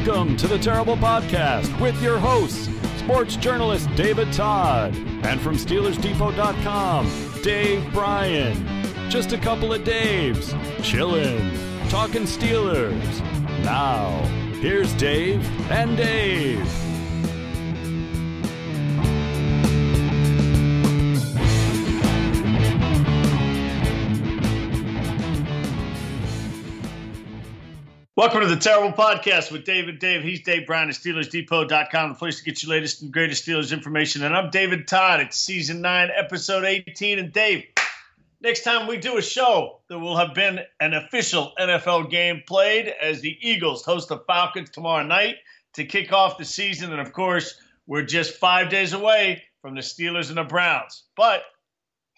Welcome to the Terrible Podcast with your hosts, sports journalist David Todd, and from SteelersDepot.com, Dave Bryan. Just a couple of Daves, chillin', talking Steelers. Now, here's Dave and Dave. Welcome to the Terrible Podcast with Dave and Dave. He's Dave Bryan at SteelersDepot.com, the place to get you latest and greatest Steelers information. And I'm David Todd. It's Season 9, Episode 18. And Dave, next time we do a show, there will have been an official NFL game played as the Eagles host the Falcons tomorrow night to kick off the season. And, of course, we're just 5 days away from the Steelers and the Browns. But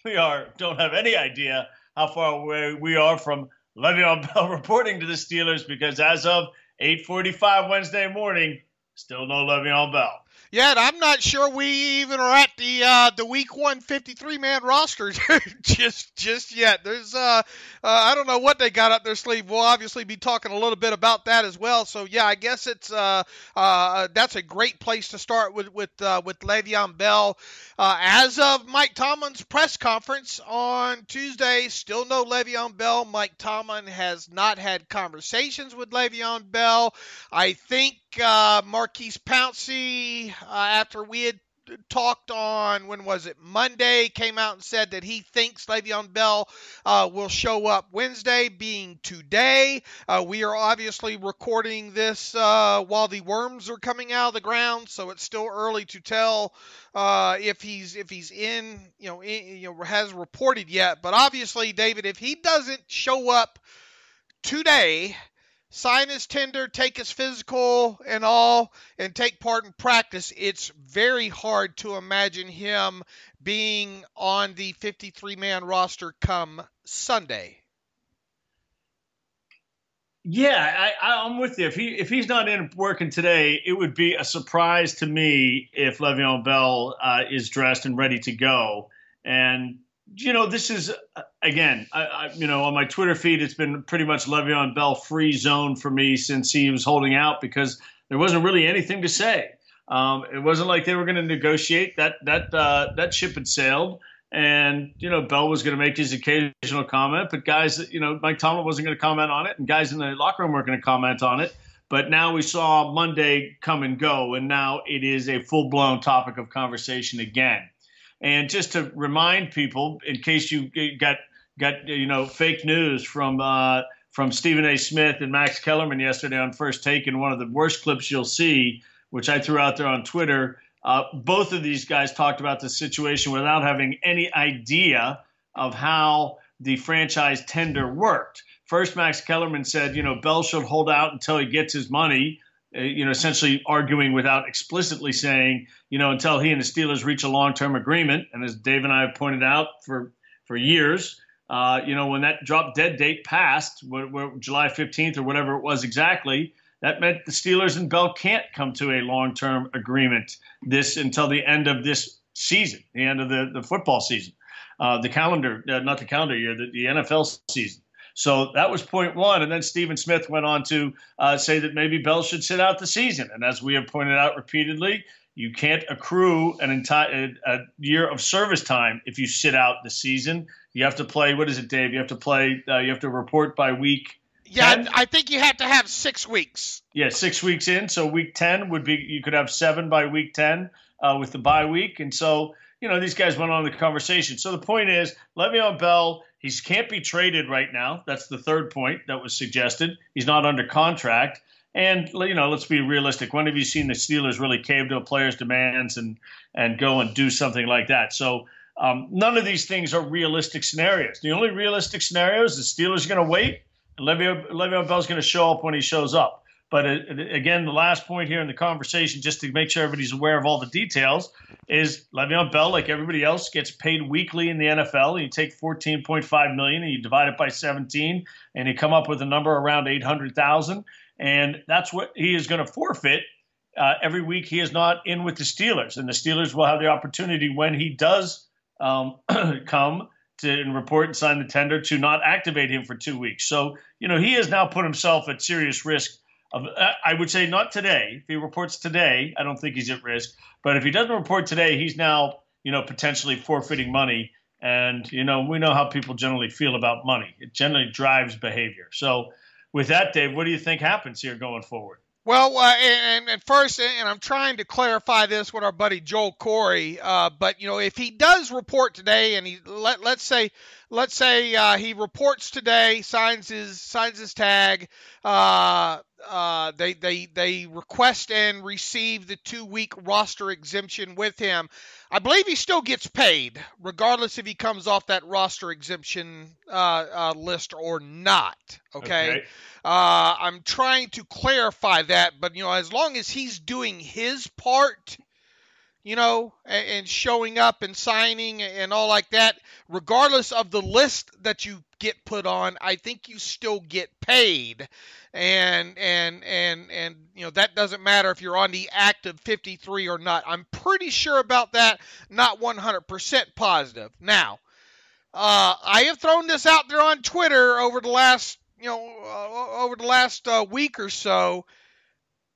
we don't have any idea how far away we are from Le'Veon Bell reporting to the Steelers, because as of 8:45 Wednesday morning, still no Le'Veon Bell. Yeah, and I'm not sure we even are at the Week 1 53-man roster just yet. There's I don't know what they got up their sleeve. We'll obviously be talking a little bit about that as well. So yeah, I guess it's that's a great place to start with Le'Veon Bell. As of Mike Tomlin's press conference on Tuesday, still no Le'Veon Bell. Mike Tomlin has not had conversations with Le'Veon Bell. I think Marquise Pouncey, after we had talked on, when was it, Monday, came out and said that he thinks Le'Veon Bell will show up Wednesday, being today. We are obviously recording this while the worms are coming out of the ground, so it's still early to tell if he's in, has reported yet. But obviously, David, if he doesn't show up today, sign his tender, take his physical and all, and take part in practice, it's very hard to imagine him being on the 53-man roster come Sunday. Yeah, I'm with you. If he's not in working today, it would be a surprise to me if Le'Veon Bell is dressed and ready to go. And this is, again, on my Twitter feed, it's been pretty much Le'Veon Bell free zone for me since he was holding out, because there wasn't really anything to say. It wasn't like they were going to negotiate. That ship had sailed, and, Bell was going to make his occasional comment, but guys, Mike Tomlin wasn't going to comment on it, and guys in the locker room weren't going to comment on it. But now we saw Monday come and go, and now it is a full-blown topic of conversation again. And just to remind people, in case you got fake news from Stephen A. Smith and Max Kellerman yesterday on First Take, in one of the worst clips you'll see, which I threw out there on Twitter, both of these guys talked about the situation without having any idea of how the franchise tender worked. First, Max Kellerman said, Bell should hold out until he gets his money. Essentially arguing without explicitly saying, until he and the Steelers reach a long-term agreement. And as Dave and I have pointed out for years, when that drop dead date passed, July 15th or whatever it was exactly, that meant the Steelers and Bell can't come to a long-term agreement until the end of this season, the end of the football season, not the calendar year, the NFL season. So that was point one. And then Stephen Smith went on to say that maybe Bell should sit out the season. And as we have pointed out repeatedly, you can't accrue an entire year of service time if you sit out the season. You have to play, what is it, Dave? You have to play, you have to report by week 10? Yeah, I think you have to have 6 weeks. Yeah, 6 weeks in. So week 10 would be, you could have 7 by week 10 with the bye week. And so, these guys went on the conversation. So the point is, Le'Veon Bell, he can't be traded right now. That's the third point that was suggested. He's not under contract. And, let's be realistic. When have you seen the Steelers really cave to a player's demands and go and do something like that? So none of these things are realistic scenarios. The only realistic scenario is the Steelers are going to wait, and Le'Veon Bell's going to show up when he shows up. But again, the last point here in the conversation, just to make sure everybody's aware of all the details, is Le'Veon Bell, like everybody else, gets paid weekly in the NFL. And you take $14.5 million and you divide it by 17, and you come up with a number around $800,000, and that's what he is going to forfeit every week he is not in with the Steelers. And the Steelers will have the opportunity, when he does come and report and sign the tender, to not activate him for 2 weeks. So, he has now put himself at serious risk I would say not today. If he reports today, I don't think he's at risk. But if he doesn't report today, he's now, potentially forfeiting money. And, we know how people generally feel about money. It generally drives behavior. So with that, Dave, what do you think happens here going forward? Well, and first, and I'm trying to clarify this with our buddy Joel Corey, but if he does report today, and let's say he reports today, signs his tag, they request and receive the 2-week roster exemption with him. I believe he still gets paid, regardless if he comes off that roster exemption list or not. Okay. I'm trying to clarify that, but as long as he's doing his part, and showing up and signing and all like that, regardless of the list that you get put on, I think you still get paid. And that doesn't matter if you're on the active 53 or not. I'm pretty sure about that, not 100% positive. Now, I have thrown this out there on Twitter over the last week or so.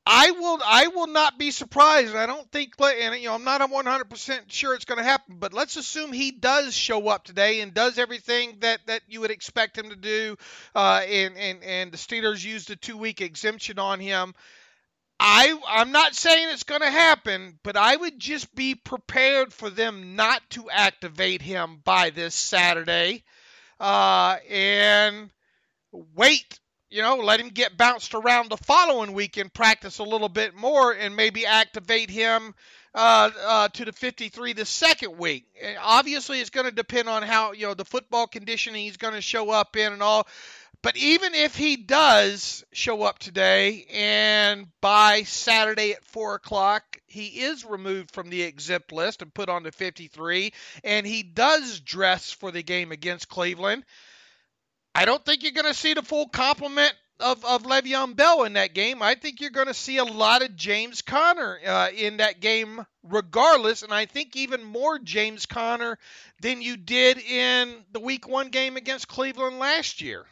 I will not be surprised, and I don't think, and I'm not 100% sure it's going to happen, but let's assume he does show up today and does everything that you would expect him to do, and the Steelers used a 2-week exemption on him. I'm not saying it's going to happen, but I would just be prepared for them not to activate him by this Saturday, and wait. Let him get bounced around the following week and practice a little bit more, and maybe activate him to the 53 the second week. And obviously, it's going to depend on how the football conditioning he's going to show up in and all. But even if he does show up today, and by Saturday at 4:00 he is removed from the exempt list and put on the 53, and he does dress for the game against Cleveland, I don't think you're going to see the full complement of Le'Veon Bell in that game. I think you're going to see a lot of James Conner in that game regardless, and I think even more James Conner than you did in the Week 1 game against Cleveland last year.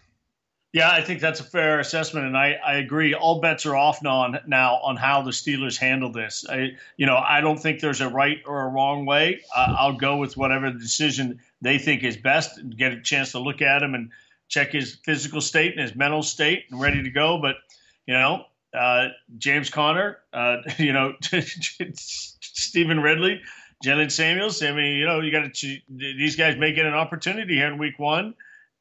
Yeah, I think that's a fair assessment, and I agree. All bets are off now on how the Steelers handle this. I don't think there's a right or a wrong way. I'll go with whatever the decision they think is best and get a chance to look at him and check his physical state and his mental state and ready to go. But, James Conner, Stephen Ridley, Jalen Samuels. I mean, these guys may get an opportunity here in Week 1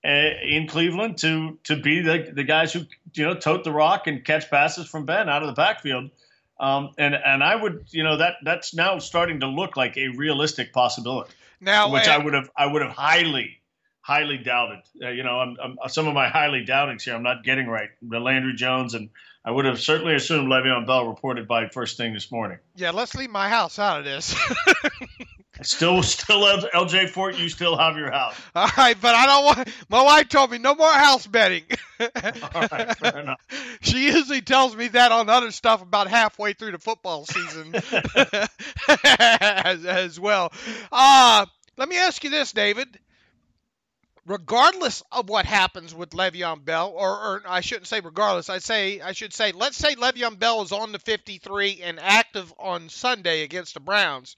in Cleveland to be the guys who, tote the rock and catch passes from Ben out of the backfield. And I would, that's now starting to look like a realistic possibility. Now, which I would have highly doubted. I'm some of my highly doubtings here I'm not getting right. The Landry Jones, and I would have certainly assumed Le'Veon Bell reported by first thing this morning. Yeah, let's leave my house out of this. Still, LJ Fort, you still have your house. All right, but I don't want. My wife told me no more house betting. All right, fair enough. She usually tells me that on other stuff about halfway through the football season as well. Let me ask you this, David. Regardless of what happens with Le'Veon Bell, or I shouldn't say regardless, I should say, let's say Le'Veon Bell is on the 53 and active on Sunday against the Browns.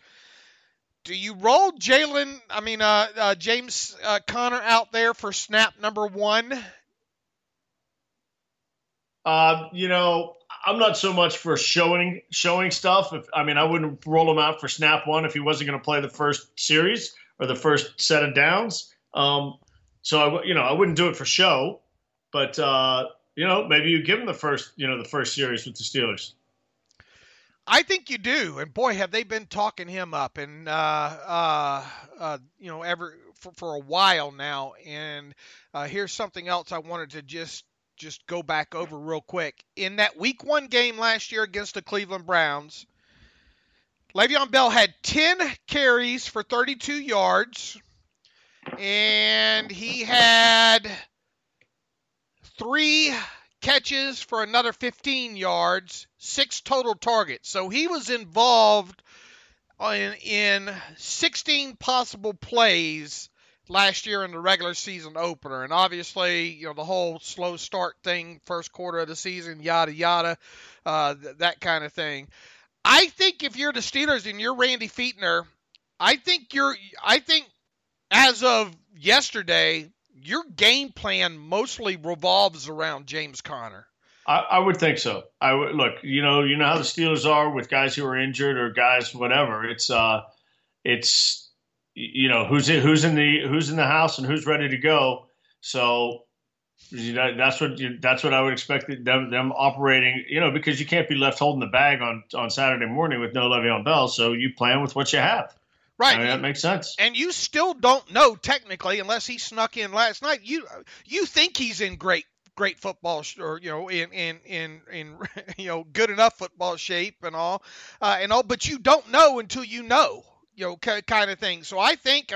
Do you roll James Conner out there for snap number 1? I'm not so much for showing stuff. I wouldn't roll him out for snap 1 if he wasn't going to play the first series or the first set of downs. So I wouldn't do it for show, but maybe you give him the first series with the Steelers. I think you do, and boy, have they been talking him up, and for a while now. And here's something else I wanted to just go back over real quick. In that Week 1 game last year against the Cleveland Browns, Le'Veon Bell had 10 carries for 32 yards. And he had 3 catches for another 15 yards, 6 total targets. So he was involved in 16 possible plays last year in the regular season opener. And obviously, the whole slow start thing, first quarter of the season, yada, yada, that kind of thing. I think if you're the Steelers and you're Randy Fichtner, I think as of yesterday, your game plan mostly revolves around James Conner. I would think so. I would look. You know how the Steelers are with guys who are injured or guys whatever. It's who's in the house and who's ready to go. So that's what I would expect them operating. Because you can't be left holding the bag on Saturday morning with no Le'Veon Bell. So you plan with what you have. Right. I mean, that makes sense. And you still don't know technically, unless he snuck in last night. You think he's in great football, or in good enough football shape and all, but you don't know until you know, kind of thing. So I think,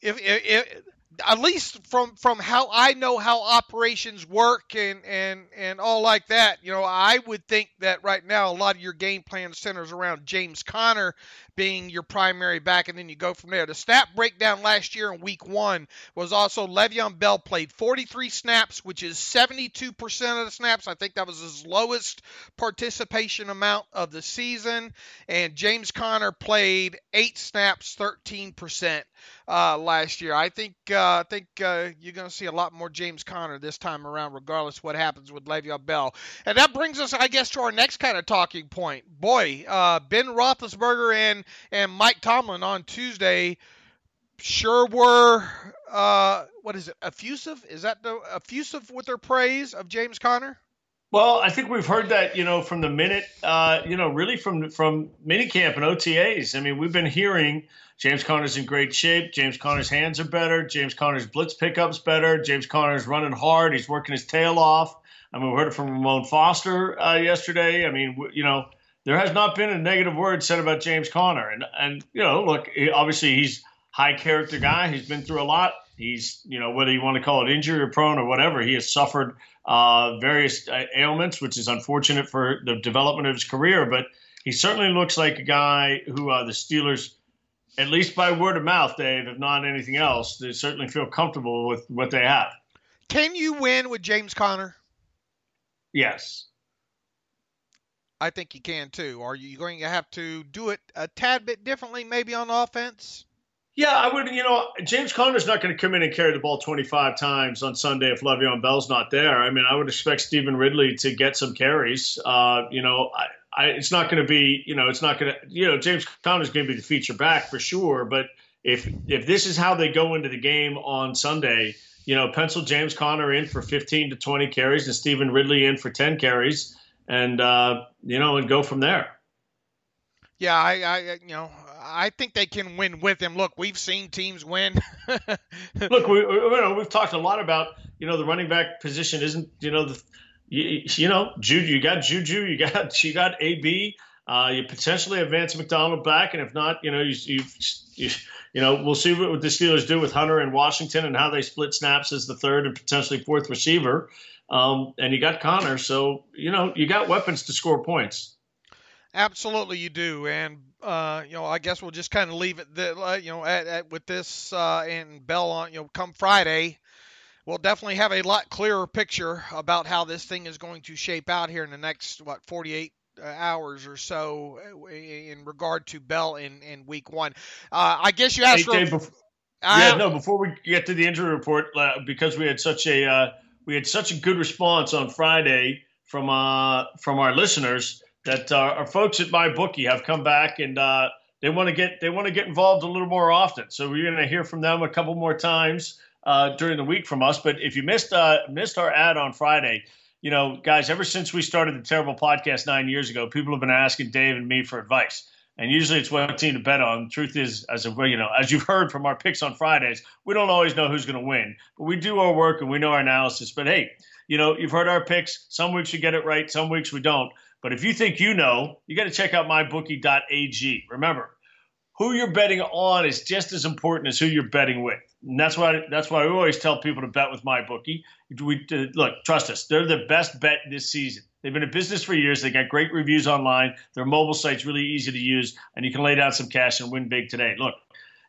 if at least from how I know how operations work and all like that, I would think that right now a lot of your game plan centers around James Conner being your primary back, and then you go from there. The stat breakdown last year in week 1 was also Le'Veon Bell played 43 snaps, which is 72% of the snaps. I think that was his lowest participation amount of the season. And James Conner played 8 snaps, 13% last year. I think you're going to see a lot more James Conner this time around, regardless of what happens with Le'Veon Bell. And that brings us, I guess, to our next kind of talking point. Boy, Ben Roethlisberger and Mike Tomlin on Tuesday sure were, effusive? Is that effusive with their praise of James Conner? Well, I think we've heard that, from the minute, really from minicamp and OTAs. I mean, we've been hearing James Conner's in great shape. James Conner's hands are better. James Conner's blitz pickup's better. James Conner's running hard. He's working his tail off. I mean, we heard it from Ramon Foster yesterday. I mean, there has not been a negative word said about James Conner. And look, obviously he's a high character guy. He's been through a lot. He's, whether you want to call it injury or prone or whatever, he has suffered various ailments, which is unfortunate for the development of his career. But he certainly looks like a guy who the Steelers, at least by word of mouth, Dave, if not anything else, they certainly feel comfortable with what they have. Can you win with James Conner? Yes. I think you can too. Are you going to have to do it a tad bit differently, maybe on offense? Yeah, I would. James Conner's not going to come in and carry the ball 25 times on Sunday if Le'Veon Bell's not there. I mean, I would expect Stephen Ridley to get some carries. It's not going to be. It's not going to. James Conner's going to be the feature back for sure. But if this is how they go into the game on Sunday, pencil James Conner in for 15 to 20 carries and Stephen Ridley in for 10 carries. And and go from there. Yeah, I think they can win with him. Look, we've seen teams win. Look, we've talked a lot about the running back position isn't Juju. You got Juju, you got AB. You potentially have Vance McDonald back, and if not, we'll see what the Steelers do with Hunter and Washington and how they split snaps as the third and potentially fourth receiver. And you got Conner, so you got weapons to score points. Absolutely, you do, and I guess we'll just kind of leave it with this and Bell on. Come Friday, we'll definitely have a lot clearer picture about how this thing is going to shape out here in the next 48 hours or so in regard to Bell in week 1. I guess you asked. Before we get to the injury report, because we had such a good response on Friday from our listeners that our folks at MyBookie have come back and they want to get involved a little more often. So we're going to hear from them a couple more times during the week from us. But if you missed our ad on Friday, guys, ever since we started the Terrible Podcast 9 years ago, people have been asking Dave and me for advice. And usually it's what team to bet on. The truth is, as you've heard from our picks on Fridays, we don't always know who's going to win. But we do our work and we know our analysis. But hey, you've heard our picks. Some weeks we get it right. Some weeks we don't. But if you think you got to check out mybookie.ag. Remember, who you're betting on is just as important as who you're betting with. And that's why we always tell people to bet with MyBookie. Look, trust us, they're the best bet this season. They've been in business for years. They got great reviews online. Their mobile site's really easy to use, and you can lay down some cash and win big today. Look,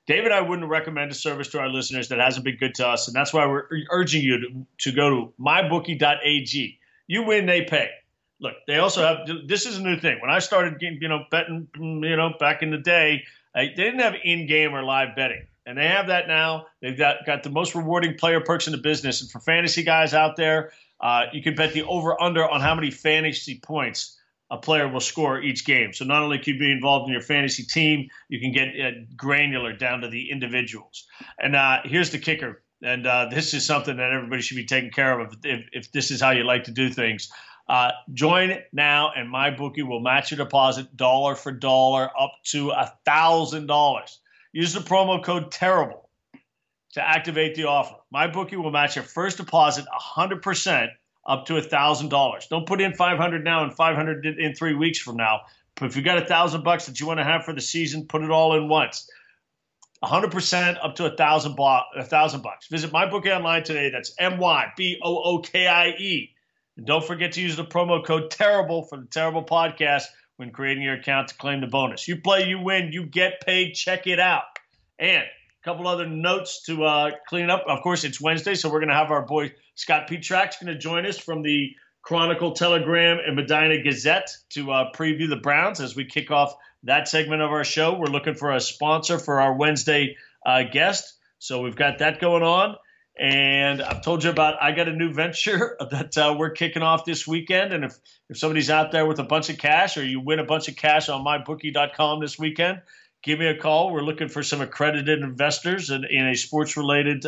David and I wouldn't recommend a service to our listeners that hasn't been good to us, and that's why we're urging you to go to mybookie.ag. You win, they pay. Look, they also have – this is a new thing. When I started betting, back in the day, they didn't have in-game or live betting, and they have that now. They've got the most rewarding player perks in the business, and for fantasy guys out there, you can bet the over-under on how many fantasy points a player will score each game. So not only can you be involved in your fantasy team, you can get granular down to the individuals. And here's the kicker, and this is something that everybody should be taking care of if this is how you like to do things. Join now, and MyBookie will match your deposit dollar for dollar up to $1,000. Use the promo code TERRIBLE to activate the offer. MyBookie will match your first deposit 100%. Up to $1,000. Don't put in $500 now and $500 in 3 weeks from now. But if you got $1,000 that you want to have for the season, put it all in once. 100% up to $1,000. Visit MyBookie online today. That's MYBOOKIE. And don't forget to use the promo code TERRIBLE for the Terrible Podcast when creating your account to claim the bonus. You play, you win, you get paid. Check it out. And a couple other notes to clean up. Of course, it's Wednesday, so we're going to have our boy Scott Petrack's going to join us from the Chronicle, Telegram, and Medina Gazette to preview the Browns as we kick off that segment of our show. We're looking for a sponsor for our Wednesday guest, so we've got that going on. And I've told you about I got a new venture that we're kicking off this weekend. And if somebody's out there with a bunch of cash, or you win a bunch of cash on mybookie.com this weekend, give me a call. We're looking for some accredited investors in a sports-related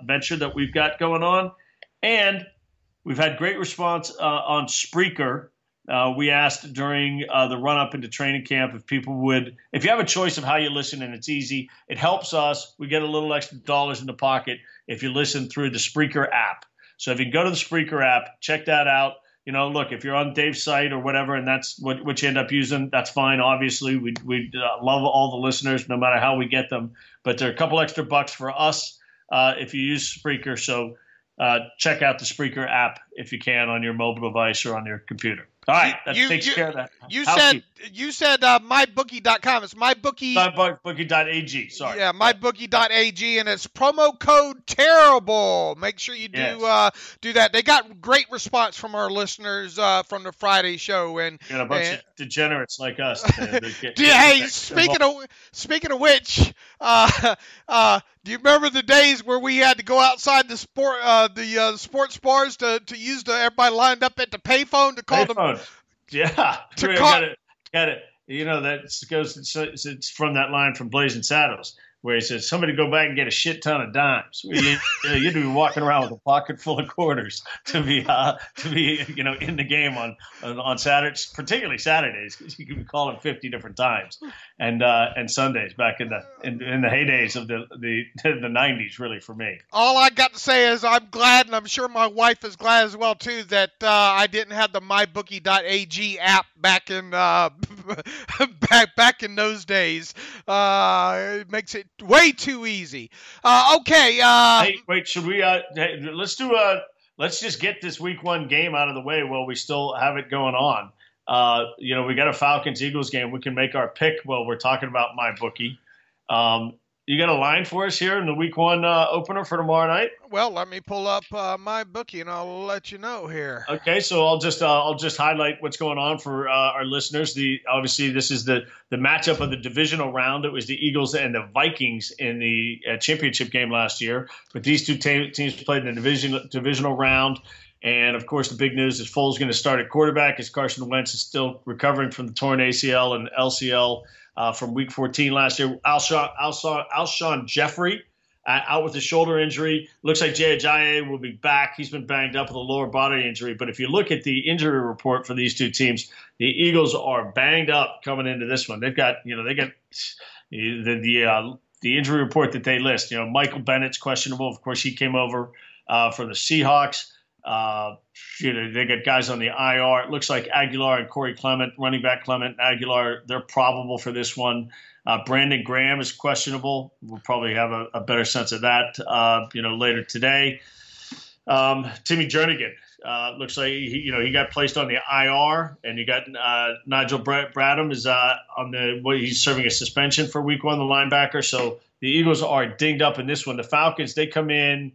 venture that we've got going on. And we've had great response on Spreaker. We asked during the run-up into training camp if people would – if you have a choice of how you listen, and it's easy, it helps us. We get a little extra dollars in the pocket if you listen through the Spreaker app. So if you go to the Spreaker app, check that out. Look, if you're on Dave's site or whatever, and that's what you end up using, that's fine. Obviously, we love all the listeners, no matter how we get them. But there are a couple extra bucks for us if you use Spreaker. So check out the Spreaker app if you can on your mobile device or on your computer. All right, that takes care of that. You said mybookie.com. It's mybookie. Mybookie.ag. Sorry. Yeah, mybookie.ag, and it's promo code TERRIBLE. Make sure you do that. They got great response from our listeners from the Friday show, and a bunch of degenerates like us. Hey, speaking of which, do you remember the days where we had to go outside the sports bars to use everybody lined up at the payphone to call them? Yeah, got it. That goes. It's from that line from Blazing Saddles where he says, "Somebody go back and get a shit ton of dimes." You'd be walking around with a pocket full of quarters to be in the game on Saturdays, particularly Saturdays, because you could be calling 50 different times, and Sundays back in the heydays of the 90s, really, for me. All I got to say is I'm glad, and I'm sure my wife is glad as well too, that I didn't have the mybookie.ag app back in back in those days. It makes it way too easy. Okay. Hey, wait, should we? Let's just get this week 1 game out of the way while we still have it going on. We got a Falcons-Eagles game. We can make our pick while we're talking about MyBookie. You got a line for us here in the week 1 opener for tomorrow night? Well, let me pull up MyBookie and I'll let you know here. Okay, so I'll just highlight what's going on for our listeners. Obviously this is the matchup of the divisional round. It was the Eagles and the Vikings in the championship game last year, but these two teams played in the divisional round. And, of course, the big news is Foles going to start at quarterback as Carson Wentz is still recovering from the torn ACL and LCL from Week 14 last year. Alshon Jeffrey out with a shoulder injury. Looks like Jay Ajayi will be back. He's been banged up with a lower body injury. But if you look at the injury report for these two teams, the Eagles are banged up coming into this one. They've got the injury report that they list. Michael Bennett's questionable. Of course, he came over for the Seahawks. They got guys on the IR. It looks like Aguilar and Corey Clement, running back Clement and Aguilar, they're probable for this one. Brandon Graham is questionable. We'll probably have a better sense of that, later today. Timmy Jernigan looks like he got placed on the IR, and you got Nigel Bradham is he's serving a suspension for Week 1, the linebacker. So the Eagles are dinged up in this one. The Falcons, they come in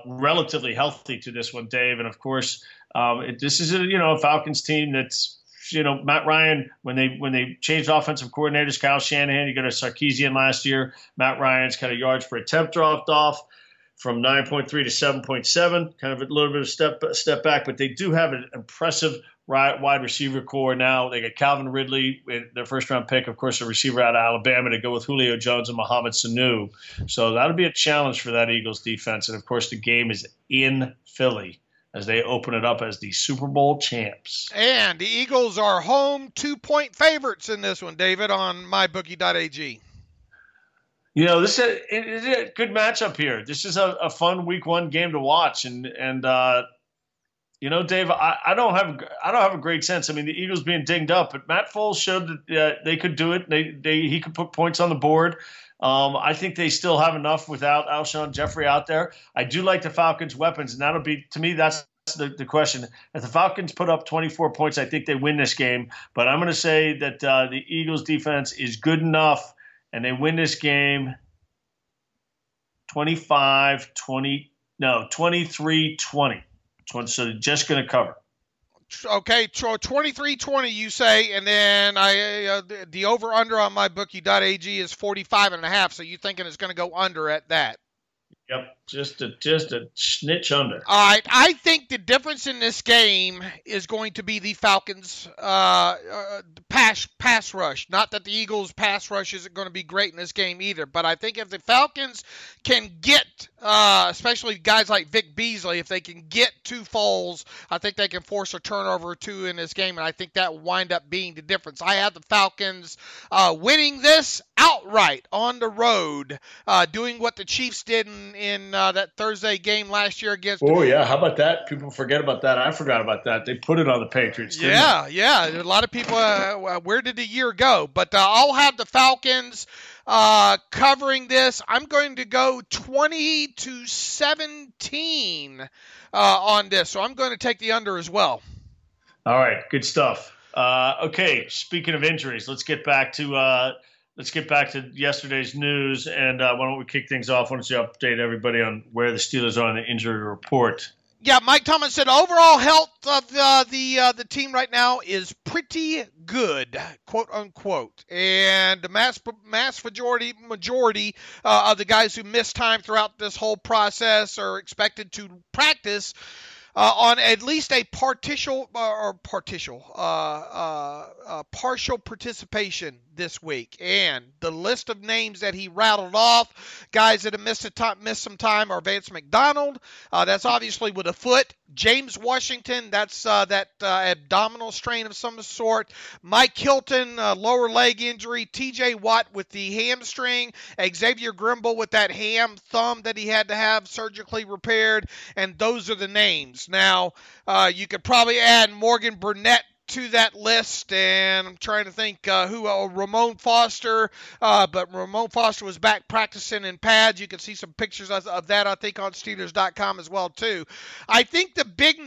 relatively healthy to this one, Dave. And, of course, this is a Falcons team that's, Matt Ryan, when they changed offensive coordinators, Kyle Shanahan, you got a Sarkisian last year. Matt Ryan's kind of yards per attempt dropped off from 9.3 to 7.7, kind of a little bit of step back, but they do have an impressive wide receiver core now. They got Calvin Ridley, their first-round pick, of course, a receiver out of Alabama, to go with Julio Jones and Mohamed Sanu. So that'll be a challenge for that Eagles defense. And, of course, the game is in Philly as they open it up as the Super Bowl champs. And the Eagles are home 2-point favorites in this one, David, on mybookie.ag. This is a good matchup here. This is a fun Week 1 game to watch, and Dave, I don't have a great sense. I mean, the Eagles being dinged up, but Matt Foles showed that they could do it. He could put points on the board. I think they still have enough without Alshon Jeffrey out there. I do like the Falcons' weapons, and that'll be, to me, that's the question. If the Falcons put up 24 points, I think they win this game. But I'm going to say that the Eagles' defense is good enough, and they win this game 23-20. So they're just going to cover. Okay, 23-20 you say, and then the over-under on mybookie.ag is 45.5, so you're thinking it's going to go under at that. Yep, just a snitch under. All right, I think the difference in this game is going to be the Falcons' pass rush. Not that the Eagles' pass rush isn't going to be great in this game either, but I think if the Falcons can get, especially guys like Vic Beasley, if they can get to Foles, I think they can force a turnover or two in this game, and I think that will wind up being the difference. I have the Falcons winning this outright on the road, doing what the Chiefs did in that Thursday game last year against. Oh yeah, how about that? People forget about that. I forgot about that. They put it on the Patriots. Yeah. A lot of people. Where did the year go? But I'll have the Falcons covering this. I'm going to go 20-17 on this, so I'm going to take the under as well. All right, good stuff. Okay, speaking of injuries, let's get back to yesterday's news, and why don't we kick things off? Why don't you update everybody on where the Steelers are on the injury report? Yeah, Mike Tomlin said overall health of the team right now is pretty good, quote unquote, and the mass majority of the guys who missed time throughout this whole process are expected to practice on at least a partial participation this week. And the list of names that he rattled off, guys that have missed some time, are Vance Mcdonald. That's obviously with a foot. James Washington, that's that abdominal strain of some sort. Mike Hilton, lower leg injury. TJ Watt with the hamstring. Xavier Grimble with that ham thumb that he had to have surgically repaired. And those are the names. Now, you could probably add Morgan Burnett to that list, and I'm trying to think Ramon Foster, but Ramon Foster was back practicing in pads. You can see some pictures of that, I think, on Steelers.com as well too. I think the big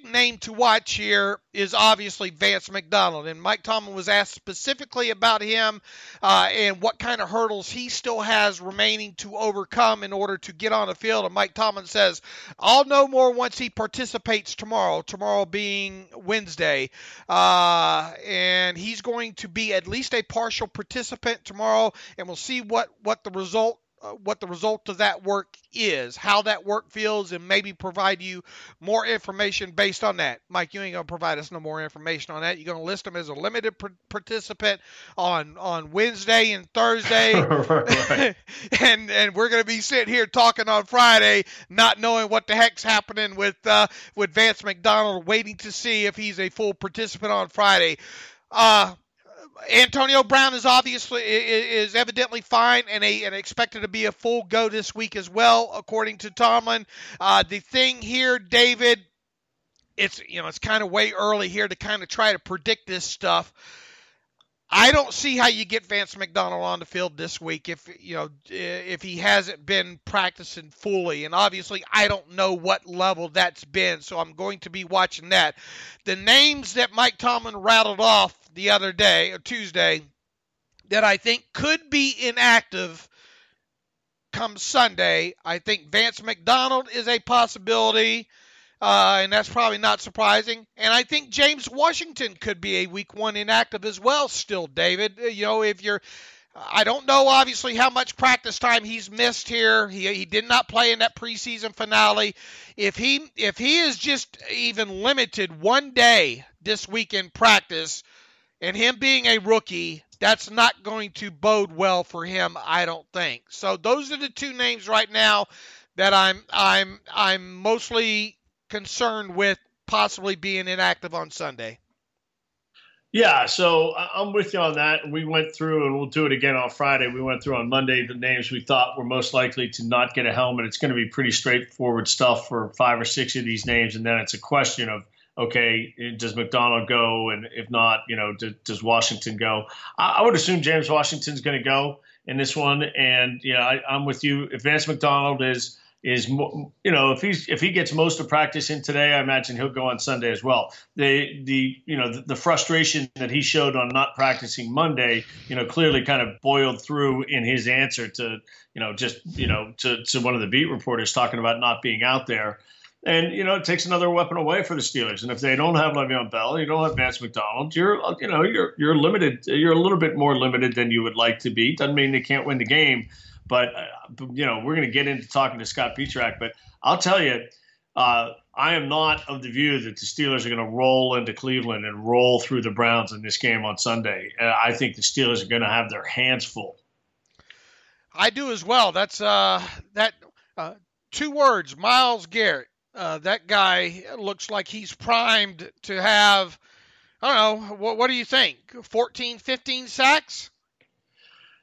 name to watch here is obviously Vance Mcdonald, and Mike Tomlin was asked specifically about him and what kind of hurdles he still has remaining to overcome in order to get on the field. And Mike Tomlin says, "I'll know more once he participates tomorrow being Wednesday, and he's going to be at least a partial participant tomorrow, and we'll see what the result of that work is, how that work feels, and maybe provide you more information based on that." Mike, you ain't going to provide us no more information on that. You're going to list him as a limited participant on Wednesday and Thursday. and we're going to be sitting here talking on Friday, not knowing what the heck's happening with Vance Mcdonald, waiting to see if he's a full participant on Friday. Antonio Brown is evidently fine and expected to be a full go this week as well, according to Tomlin. The thing here, David, it's kind of way early here to kind of try to predict this stuff. I don't see how you get Vance McDonald on the field this week if he hasn't been practicing fully, and obviously I don't know what level that's been, so I'm going to be watching that. The names that Mike Tomlin rattled off the other day, or Tuesday, that I think could be inactive come Sunday. I think Vance Mcdonald is a possibility, and that's probably not surprising. And I think James Washington could be a week 1 inactive as well still, David. I don't know, obviously, how much practice time he's missed here. He did not play in that preseason finale. If he is just even limited one day this week in practice, and him being a rookie, that's not going to bode well for him, I don't think. So those are the two names right now that I'm mostly concerned with possibly being inactive on Sunday. Yeah, so I'm with you on that. We went through, and we'll do it again on Friday. We went through on Monday the names we thought were most likely to not get a helmet. It's going to be pretty straightforward stuff for 5 or 6 of these names, and then it's a question of, okay, does McDonald go? And if not, does Washington go? I would assume James Washington's going to go in this one. And, I'm with you. If Vance McDonald is if he gets most of practice in today, I imagine he'll go on Sunday as well. The frustration that he showed on not practicing Monday, clearly kind of boiled through in his answer to one of the beat reporters talking about not being out there. And, it takes another weapon away for the Steelers. And if they don't have Le'Veon Bell, you don't have Vance McDonald, you're limited. You're a little bit more limited than you would like to be. Doesn't mean they can't win the game. But, we're going to get into talking to Scott Petrak. But I'll tell you, I am not of the view that the Steelers are going to roll into Cleveland and roll through the Browns in this game on Sunday. I think the Steelers are going to have their hands full. I do as well. That's 2 words, Myles Garrett. That guy looks like he's primed to have, I don't know, what do you think, 14, 15 sacks?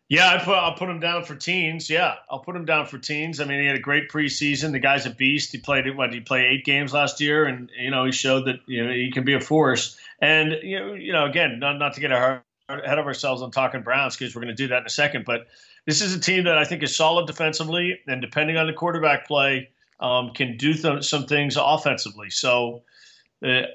Yeah, I'll put him down for teens. Yeah, I'll put him down for teens. I mean, he had a great preseason. The guy's a beast. He played 8 games last year, and he showed that he can be a force. And again, not to get ahead of ourselves on talking Browns, because we're going to do that in a second. But this is a team that I think is solid defensively, and depending on the quarterback play, can do some things offensively. So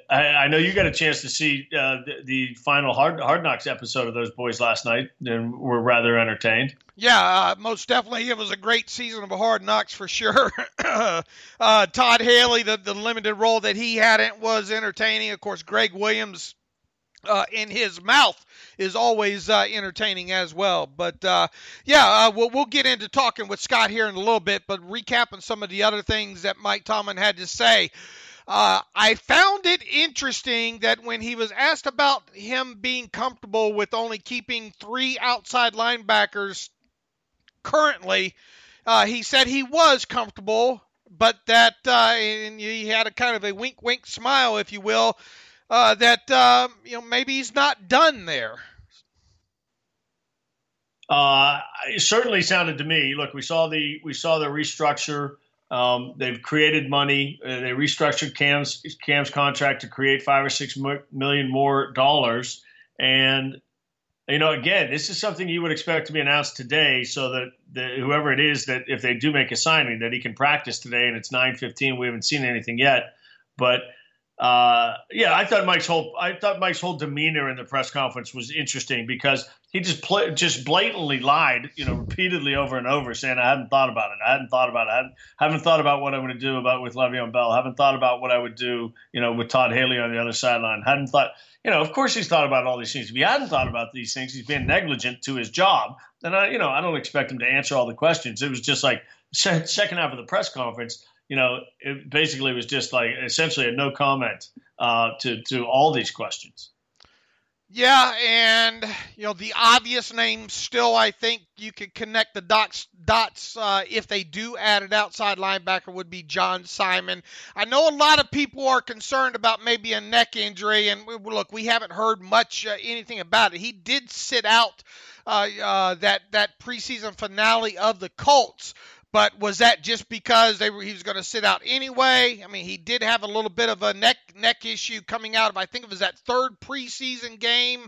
I know you got a chance to see the final Hard Knocks episode of those boys last night, and were rather entertained. Yeah, most definitely. It was a great season of Hard Knocks for sure. Todd Haley, the limited role that he had in was entertaining. Of course, Greg Williams in his mouth is always entertaining as well. But, we'll get into talking with Scott here in a little bit, but recapping some of the other things that Mike Tomlin had to say. I found it interesting that when he was asked about him being comfortable with only keeping 3 outside linebackers currently, he said he was comfortable, but that and he had a kind of a wink-wink smile, if you will, that maybe he's not done there. It certainly sounded to me. Look, we saw the restructure. They've created money. They restructured Cam's contract to create $5 or $6 million more dollars. And again, this is something you would expect to be announced today, so that whoever it is, that if they do make a signing, that he can practice today. And it's 9:15. We haven't seen anything yet, but. I thought Mike's whole demeanor in the press conference was interesting, because he just blatantly lied, repeatedly over and over, saying, I hadn't thought about it. I hadn't thought about it. I haven't thought about what I'm going to do with Le'Veon Bell. I haven't thought about what I would do, with Todd Haley on the other sideline. Hadn't thought, of course he's thought about all these things. If he hadn't thought about these things, he's been negligent to his job. And I don't expect him to answer all the questions. It was just like second half of the press conference. It basically was just like essentially a no comment to all these questions. Yeah, and the obvious names still, I think you could connect the dots if they do add an outside linebacker, would be John Simon. I know a lot of people are concerned about maybe a neck injury, and look, we haven't heard much anything about it. He did sit out that preseason finale of the Colts. But was that just because he was going to sit out anyway? I mean, he did have a little bit of a neck issue coming out of, I think it was that 3rd preseason game.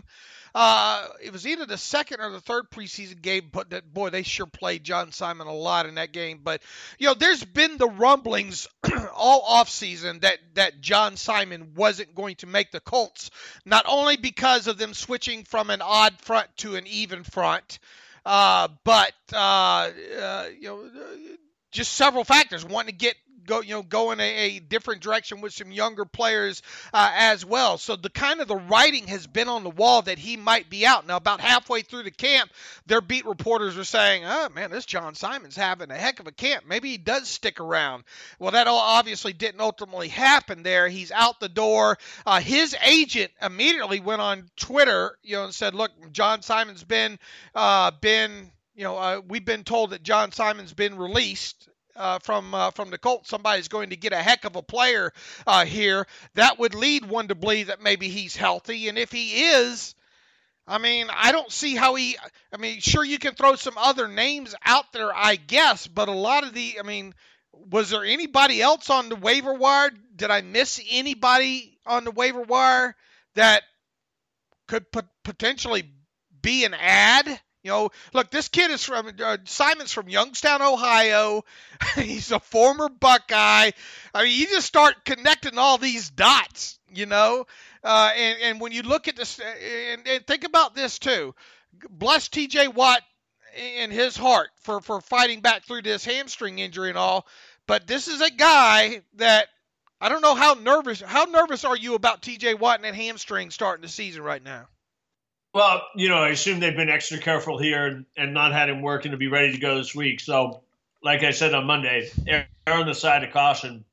it was either the second or the third preseason game, but that, boy, they sure played John Simon a lot in that game. But, there's been the rumblings all offseason that John Simon wasn't going to make the Colts, not only because of them switching from an odd front to an even front, but just several factors, wanting to go in a different direction with some younger players as well. So the writing has been on the wall that he might be out. Now, about halfway through the camp, their beat reporters were saying, oh, man, this John Simon's having a heck of a camp. Maybe he does stick around. Well, that obviously didn't ultimately happen there. He's out the door. His agent immediately went on Twitter, and said, look, John Simon's been we've been told that John Simon's been released from the Colts. Somebody's going to get a heck of a player here. That would lead one to believe that maybe he's healthy. And if he is, I don't see how sure, you can throw some other names out there, I guess, but a lot of was there anybody else on the waiver wire? Did I miss anybody on the waiver wire that could potentially be an ad? Look, this kid is Simon's from Youngstown, Ohio. He's a former Buckeye. You just start connecting all these dots, and when you look at this, and think about this too, bless TJ Watt in his heart for fighting back through this hamstring injury and all, but this is a guy that I don't know how nervous are you about TJ Watt and that hamstring starting the season right now? Well, I assume they've been extra careful here and not had him working to be ready to go this week. So, like I said on Monday, err on the side of caution.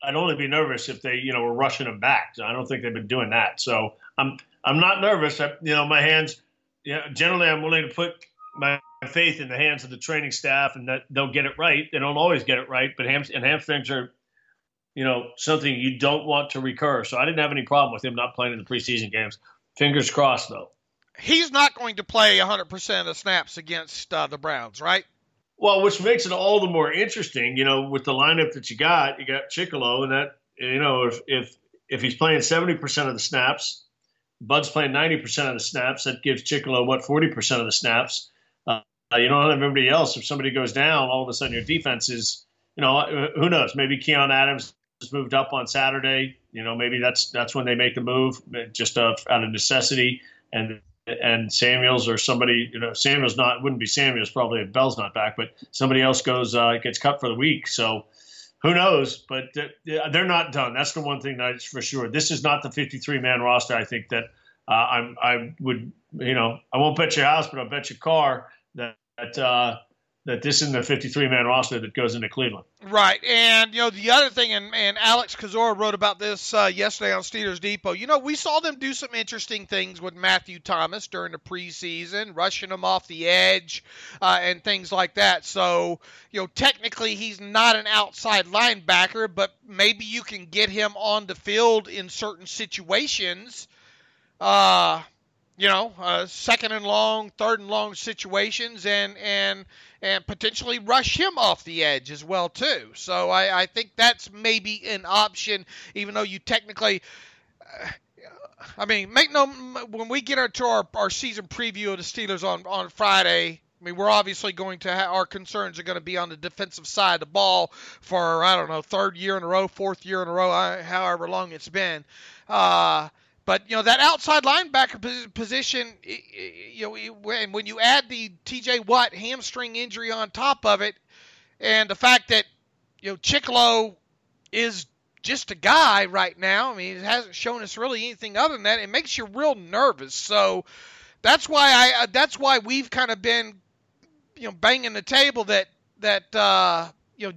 I'd only be nervous if they, were rushing him back. So I don't think they've been doing that. So I'm not nervous. My hands. Generally, I'm willing to put my faith in the hands of the training staff, and that they'll get it right. They don't always get it right, but hamstrings are, something you don't want to recur. So I didn't have any problem with him not playing in the preseason games. Fingers crossed, though. He's not going to play 100% of the snaps against the Browns, right? Well, which makes it all the more interesting, with the lineup that you got Chickalo, and that, if he's playing 70% of the snaps, Bud's playing 90% of the snaps, that gives Chickalo, 40% of the snaps. You don't have everybody else. If somebody goes down, all of a sudden your defense is, who knows? Maybe Keon Adams has moved up on Saturday. Maybe that's when they make the move, just out of necessity. And Samuels or somebody, Samuels wouldn't be Samuels probably if Bell's not back, but somebody else gets cut for the week. So who knows? But they're not done. That's the one thing that's for sure. This is not the 53-man roster. I think that I would, I won't bet your house, but I'll bet your car that this isn't the 53-man roster that goes into Cleveland. Right. And, the other thing, and Alex Kozora wrote about this yesterday on Steelers Depot, we saw them do some interesting things with Matthew Thomas during the preseason, rushing him off the edge and things like that. So, technically he's not an outside linebacker, but maybe you can get him on the field in certain situations, second and long, third and long situations, and potentially rush him off the edge as well too. So I think that's maybe an option, even though you technically, when we get into our season preview of the Steelers on Friday, we're obviously going to our concerns are going to be on the defensive side of the ball for, third year in a row, fourth year in a row, however long it's been. But, that outside linebacker position, and when you add the TJ Watt hamstring injury on top of it, and the fact that, Chickalo is just a guy right now, it hasn't shown us really anything other than that, it makes you real nervous. So that's why we've kind of been, banging the table that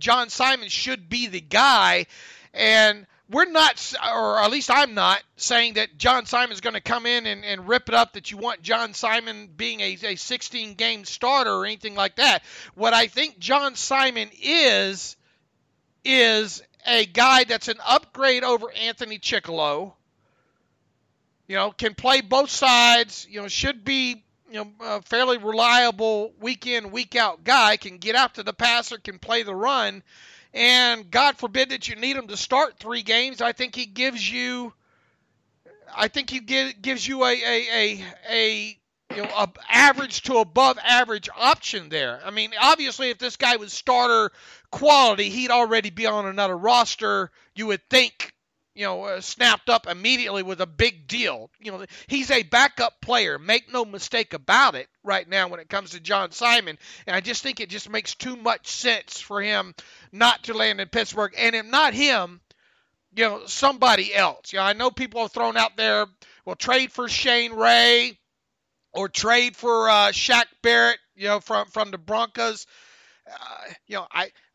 John Simon should be the guy. And we're not, or at least I'm not, saying that John Simon's going to come in and rip it up, that you want John Simon being a 16-game starter or anything like that. What I think John Simon is a guy that's an upgrade over Anthony Chickalo, can play both sides, should be, a fairly reliable week in, week out guy, can get out to the passer, can play the run. And God forbid that you need him to start 3 games. I think he gives you I think he gives you a average to above average option there. I mean, obviously, if this guy was starter quality, he'd already be on another roster. You would think, snapped up immediately with a big deal. He's a backup player. Make no mistake about it right now when it comes to John Simon. And I just think it just makes too much sense for him not to land in Pittsburgh. And if not him, somebody else. I know people have thrown out there, well, trade for Shane Ray or trade for Shaq Barrett, from the Broncos.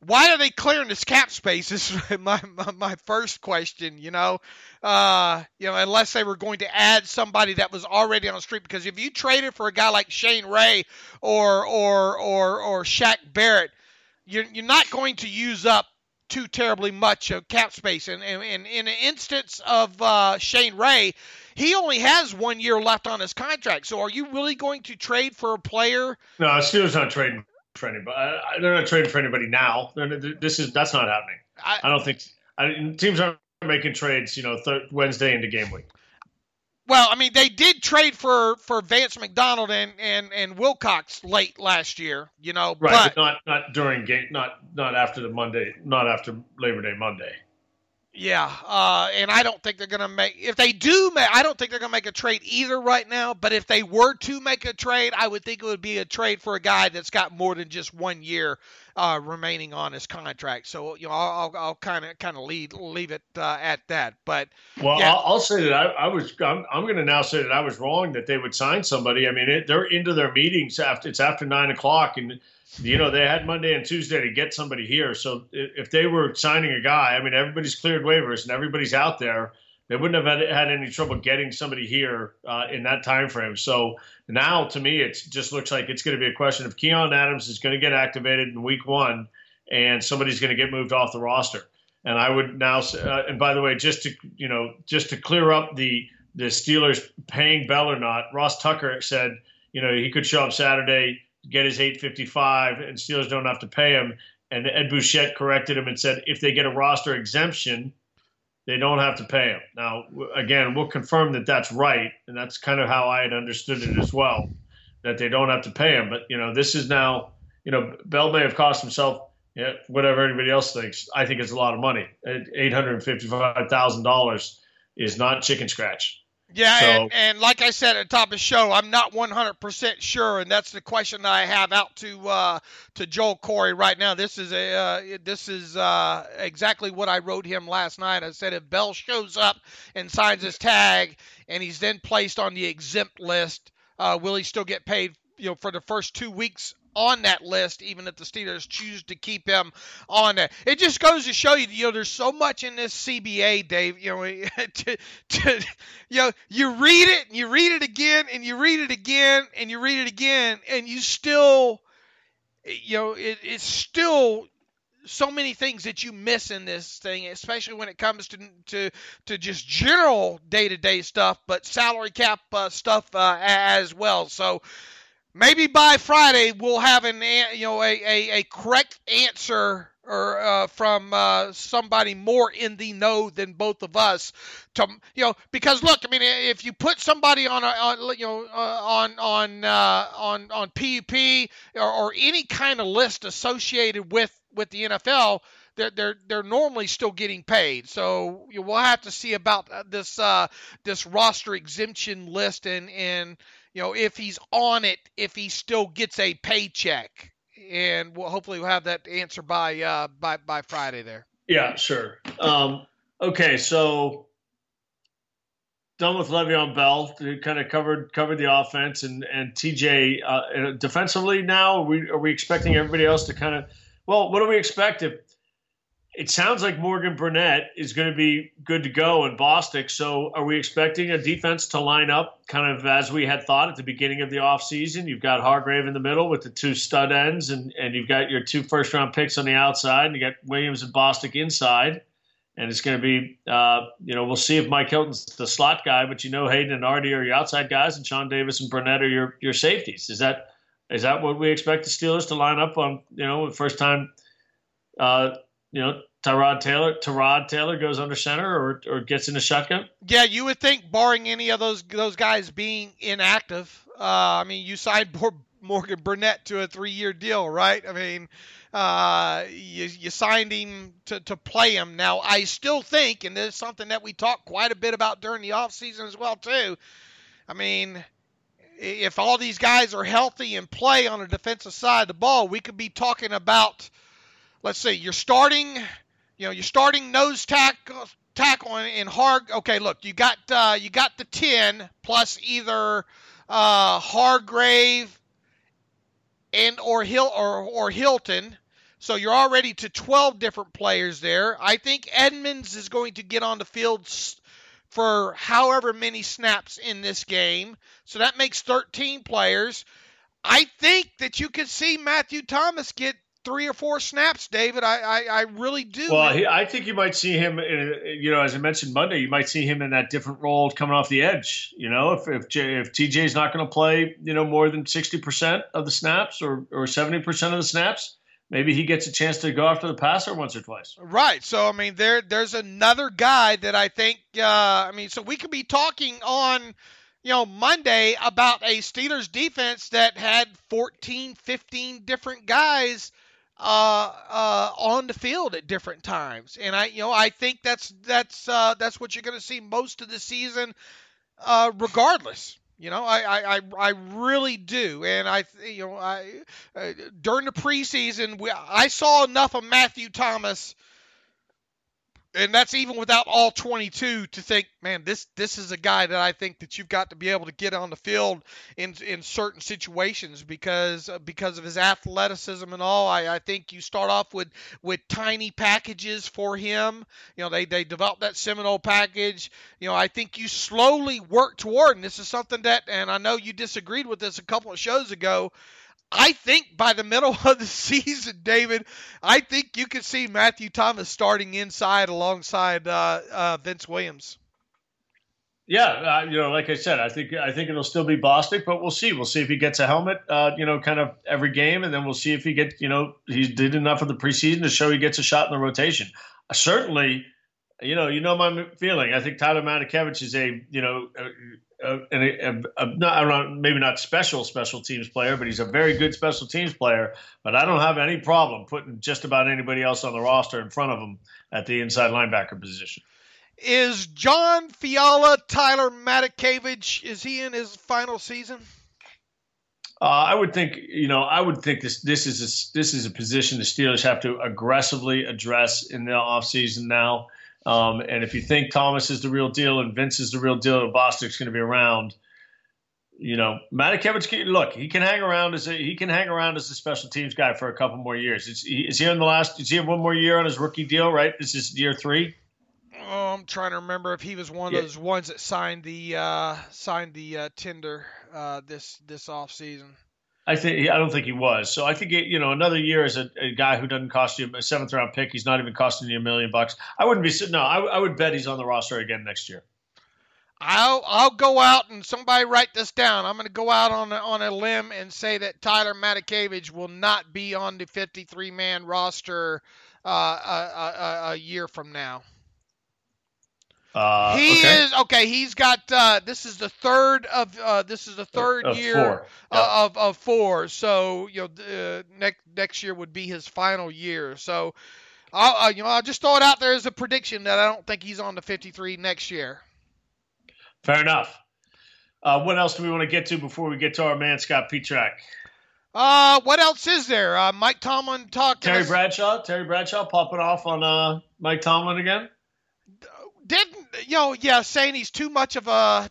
Why are they clearing this cap space? This is my first question. Unless they were going to add somebody that was already on the street. Because if you traded for a guy like Shane Ray or Shaq Barrett, you're not going to use up too terribly much of cap space. And in an instance of Shane Ray, he only has 1 year left on his contract. So are you really going to trade for a player? No, Steelers not trading for anybody. They're not trading for anybody now. That's not happening. I don't think teams aren't making trades, Wednesday into game week. Well, I mean, they did trade for Vance McDonald and Wilcox late last year, Right, but not during game, not after the Monday, not after Labor Day Monday. Yeah, and I don't think they're going to make – if they do – I don't think they're going to make a trade either right now. But if they were to make a trade, I would think it would be a trade for a guy that's got more than just 1 year remaining on his contract. So, I'll kind of leave it at that. But well, yeah. I'll say that I'm going to now say that I was wrong that they would sign somebody. I mean, they're into their meetings it's after 9 o'clock, and they had Monday and Tuesday to get somebody here. So if they were signing a guy, I mean, everybody's cleared waivers and everybody's out there. They wouldn't have had any trouble getting somebody here in that time frame. So now, to me, it just looks like it's going to be a question of Keon Adams is going to get activated in week 1, and somebody's going to get moved off the roster. And I would now and by the way, just to clear up the Steelers paying Bell or not, Ross Tucker said, he could show up Saturday, get his $8.55, and Steelers don't have to pay him. And Ed Bouchette corrected him and said if they get a roster exemption, they don't have to pay him. Now, again, we'll confirm that that's right, and that's kind of how I had understood it as well, that they don't have to pay him. But, this is now, Bell may have cost himself whatever anybody else thinks. I think it's a lot of money. $855,000 is not chicken scratch. Yeah, so, and like I said at the top of the show, I'm not 100% sure, and that's the question that I have out to Joel Corey right now. This is exactly what I wrote him last night. I said if Bell shows up and signs his tag, and he's then placed on the exempt list, will he still get paid? For the first 2 weeks on that list, even if the Steelers choose to keep him on there. It just goes to show you, there's so much in this CBA, Dave. You read it, and you read it again, and you read it again, and you read it again, and you still, it's still so many things that you miss in this thing, especially when it comes to just general day-to-day stuff, but salary cap stuff as well. So, maybe by Friday we'll have a correct answer or from somebody more in the know than both of us. Because look, I mean, if you put somebody on PUP or any kind of list associated with the NFL, they're normally still getting paid. So we'll have to see about this roster exemption list and if he's on it, if he still gets a paycheck, and hopefully we'll have that answer by Friday there. Yeah, sure. Okay, so done with Le'Veon Bell. Kind of covered the offense and TJ defensively. Now, are we expecting everybody else to kind of? Well, what do we expect if? It sounds like Morgan Burnett is going to be good to go in Bostic. So are we expecting a defense to line up kind of as we had thought at the beginning of the offseason? You've got Hargrave in the middle with the 2 stud ends, and you've got your 2 first-round picks on the outside, and you got Williams and Bostic inside. And it's going to be, we'll see if Mike Hilton's the slot guy, but Hayden and Artie are your outside guys, and Sean Davis and Burnett are your safeties. Is that what we expect the Steelers to line up on, the first time, Tyrod Taylor goes under center or gets in the shotgun? Yeah, you would think, barring any of those guys being inactive. I mean, you signed Morgan Burnett to a 3-year deal, right? I mean, you signed him to play him. Now, I still think, and this is something that we talked quite a bit about during the offseason as well, too. I mean, if all these guys are healthy and play on the defensive side of the ball, we could be talking about, let's see, you're starting nose tackle in hard. Okay, look, you got the 10 plus either Hargrave and or Hilton. So you're already to 12 different players there. I think Edmonds is going to get on the field for however many snaps in this game. So that makes 13 players. I think that you could see Matthew Thomas get 3 or 4 snaps, David. I really do. Well, I think you might see him, as I mentioned Monday, you might see him in that different role coming off the edge. If TJ's not going to play, more than 60% of the snaps or 70% of the snaps, maybe he gets a chance to go after the passer once or twice. Right. So, I mean, there's another guy that I think, so we could be talking on, Monday about a Steelers defense that had 14, 15 different guys on the field at different times. And I think that's what you're going to see most of the season, regardless. I really do. And during the preseason, I saw enough of Matthew Thomas, and that's even without all 22, to think, man, this is a guy that I think that you've got to be able to get on the field in certain situations because of his athleticism and all. I think you start off with tiny packages for him. They developed that Seminole package. I think you slowly work toward, and this is something that, and I know you disagreed with this a couple of shows ago, I think by the middle of the season, David, I think you could see Matthew Thomas starting inside alongside Vince Williams. Yeah, like I said, I think it'll still be Bostic, but we'll see. We'll see if he gets a helmet, kind of every game, and then we'll see if he gets, he did enough of the preseason to show he gets a shot in the rotation. Certainly, my feeling. I think Tyler Matakevich is maybe not special teams player, but he's a very good special teams player. But I don't have any problem putting just about anybody else on the roster in front of him at the inside linebacker position. Is John Fiala Tyler Matakevich, is he in his final season? I would think this is a position the Steelers have to aggressively address in the offseason now. And if you think Thomas is the real deal and Vince is the real deal, and Bostic's going to be around, Matakevich, look, he can hang around as a special teams guy for a couple more years. Is he have one more year on his rookie deal, right? This is year 3. Oh, I'm trying to remember if he was one of those ones that signed the tender this offseason. I don't think he was. So I think another year as a guy who doesn't cost you a 7th round pick. He's not even costing you $1 million. I would bet he's on the roster again next year. I'll go out, and somebody write this down. I'm going to go out on a limb and say that Tyler Matakevich will not be on the 53-man roster a year from now. He's got. This is the third year 4. Of 4. So next year would be his final year. So I'll just throw it out there as a prediction that I don't think he's on the 53 next year. Fair enough. What else do we want to get to before we get to our man Scott Petrak? What else is there? Mike Tomlin talked. Terry Bradshaw popping off on Mike Tomlin again. Saying he's too much of a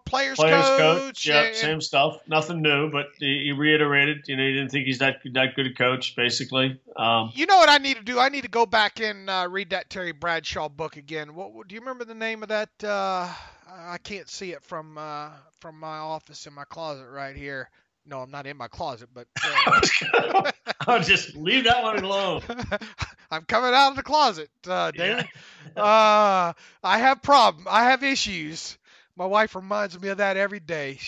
player's coach. Yeah, same stuff. Nothing new, but he reiterated. He didn't think he's that good a coach, basically. You know what I need to do? I need to go back and read that Terry Bradshaw book again. What do you remember the name of that? I can't see it from my office in my closet right here. No, I'm not in my closet, but I'll just leave that one alone. I'm coming out of the closet, David. Yeah. I have problems. I have issues. My wife reminds me of that every day.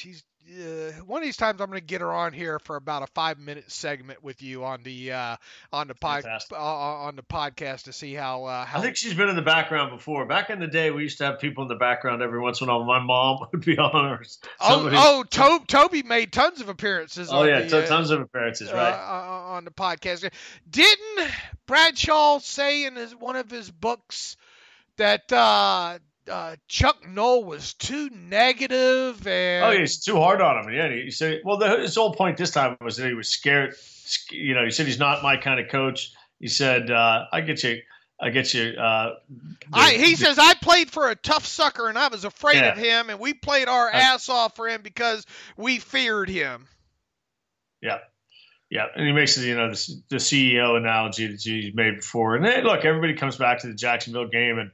one of these times I'm going to get her on here for about a 5-minute segment with you on the podcast to see how. I think she's been in the background before. Back in the day, we used to have people in the background every once in a while. My mom would be on her. Toby made tons of appearances. Tons of appearances, right? On the podcast. Didn't Bradshaw say in one of his books that Chuck Noll was too negative and he's too hard on him. Yeah, he said. Well, his whole point this time was that he was scared. You know, he said he's not my kind of coach. He said, "I get you. He says I played for a tough sucker and I was afraid of him, and we played our ass off for him because we feared him." Yeah. Yeah, and he makes the CEO analogy that he's made before. And hey, look, everybody comes back to the Jacksonville game, and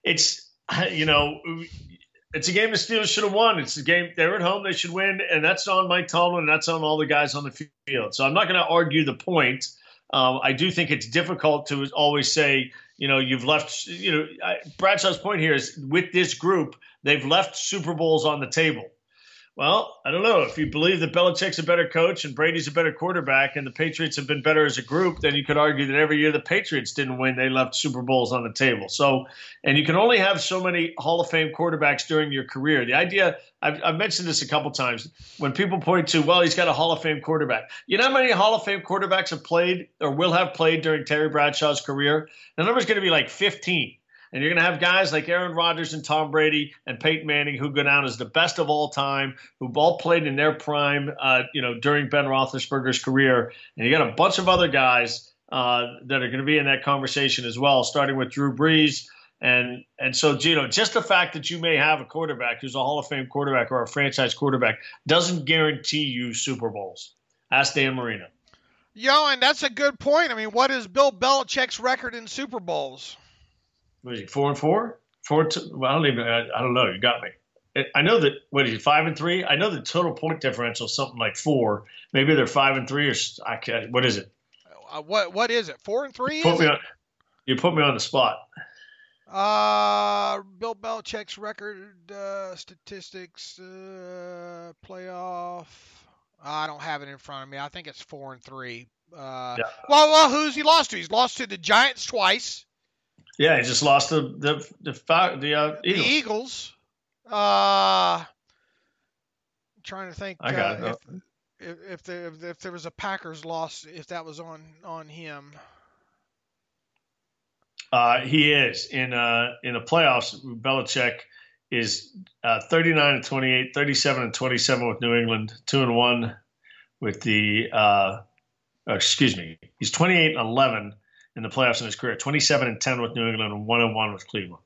it's a game the Steelers should have won. It's a game they're at home, they should win, and that's on Mike Tomlin, and that's on all the guys on the field. So I'm not going to argue the point. I do think it's difficult to always say, you've left. Bradshaw's point here is with this group, they've left Super Bowls on the table. Well, I don't know. If you believe that Belichick's a better coach and Brady's a better quarterback and the Patriots have been better as a group, then you could argue that every year the Patriots didn't win, they left Super Bowls on the table. So, and you can only have so many Hall of Fame quarterbacks during your career. The idea, I've mentioned this a couple times, when people point to, well, he's got a Hall of Fame quarterback. You know how many Hall of Fame quarterbacks have played or will have played during Terry Bradshaw's career? The number's going to be like 15. And you're going to have guys like Aaron Rodgers and Tom Brady and Peyton Manning who go down as the best of all time, who've all played in their prime, during Ben Roethlisberger's career. And you got a bunch of other guys that are going to be in that conversation as well, starting with Drew Brees. And so, just the fact that you may have a quarterback who's a Hall of Fame quarterback or a franchise quarterback doesn't guarantee you Super Bowls. Ask Dan Marino. And that's a good point. I mean, what is Bill Belichick's record in Super Bowls? Was he 4-4? 4-2? Well, I don't know. You got me. I know that. What is he? 5-3? I know the total point differential is something like 4. Maybe they're 5-3 or I can't. What is it? What is it? 4-3? You put me on the spot. Bill Belichick's record statistics playoff. I don't have it in front of me. I think it's 4-3. Well, who's he lost to? He's lost to the Giants twice. Yeah, he just lost the Eagles. The Eagles. I'm trying to think. I got it. If there was a Packers loss, if that was on him. He is in the playoffs. Belichick is 39-28, 37-27 with New England, 2-1 with the. He's 28-11. In the playoffs in his career, 27-10 with New England and 1-1 with Cleveland.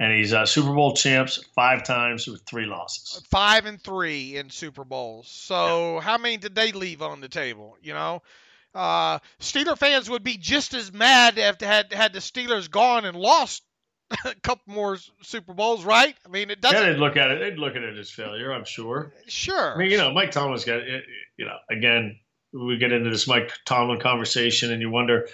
And he's Super Bowl champs 5 times with 3 losses. 5-3 in Super Bowls. So How many did they leave on the table? Steeler fans would be just as mad if they had the Steelers gone and lost a couple more Super Bowls, right? I mean, it doesn't. Yeah, they'd look at it as failure, I'm sure. Sure. I mean, Mike Tomlin's got it. Again, we get into this Mike Tomlin conversation, and you wonder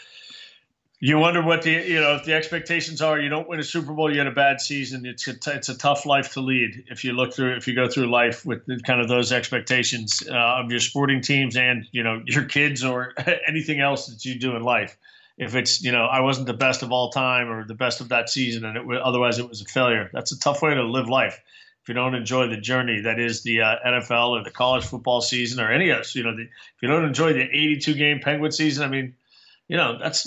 what if the expectations are. You don't win a Super Bowl, you had a bad season. It's a tough life to lead if you go through life with kind of those expectations of your sporting teams and your kids or anything else that you do in life. If it's I wasn't the best of all time or the best of that season, and otherwise it was a failure. That's a tough way to live life. If you don't enjoy the journey that is the NFL or the college football season or any of us, if you don't enjoy the 82-game Penguin season, I mean, that's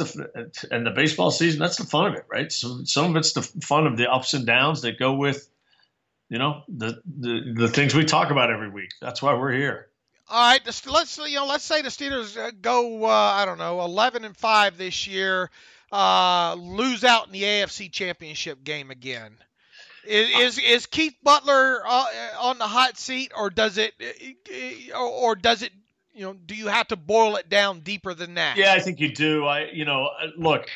and the baseball season, that's the fun of it, right? So some of it's the fun of the ups and downs that go with, the things we talk about every week. That's why we're here. All right, let's say the Steelers go 11-5 this year, lose out in the AFC Championship game again. Is Keith Butler on the hot seat, or does it, do you have to boil it down deeper than that? Yeah, I think you do. Look,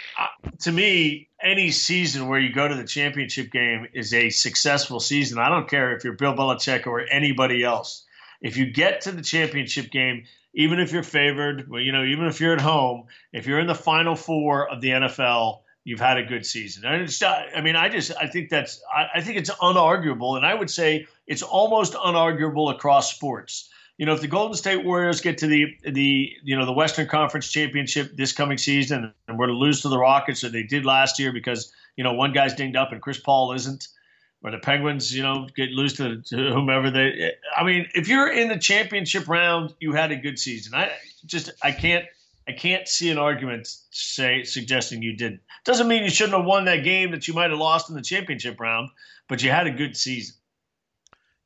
to me, any season where you go to the championship game is a successful season. I don't care if you're Bill Belichick or anybody else. If you get to the championship game, even if you're favored, even if you're at home, if you're in the Final Four of the NFL, you've had a good season. And I think it's unarguable, and I would say it's almost unarguable across sports. If the Golden State Warriors get to the Western Conference Championship this coming season and were to lose to the Rockets, or they did last year because one guy's dinged up and Chris Paul isn't, or the Penguins lose to whomever if you're in the championship round, you had a good season. I can't see an argument suggesting you didn't. Doesn't mean you shouldn't have won that game that you might have lost in the championship round, but you had a good season.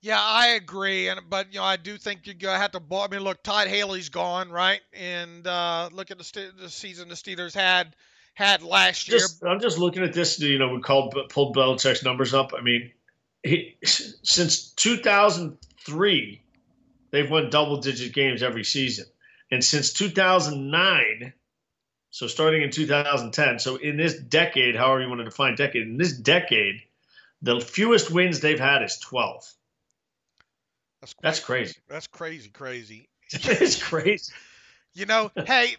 Yeah, I agree, but I do think you're gonna have to. Look, Todd Haley's gone, right? And look at the season the Steelers had last year. I'm just looking at this. We pulled Belichick's numbers up. Since 2003, they've won double-digit games every season, and since 2009, so starting in 2010, so in this decade, however you want to define decade, in this decade, the fewest wins they've had is 12. That's crazy. That's crazy. It's crazy. Hey,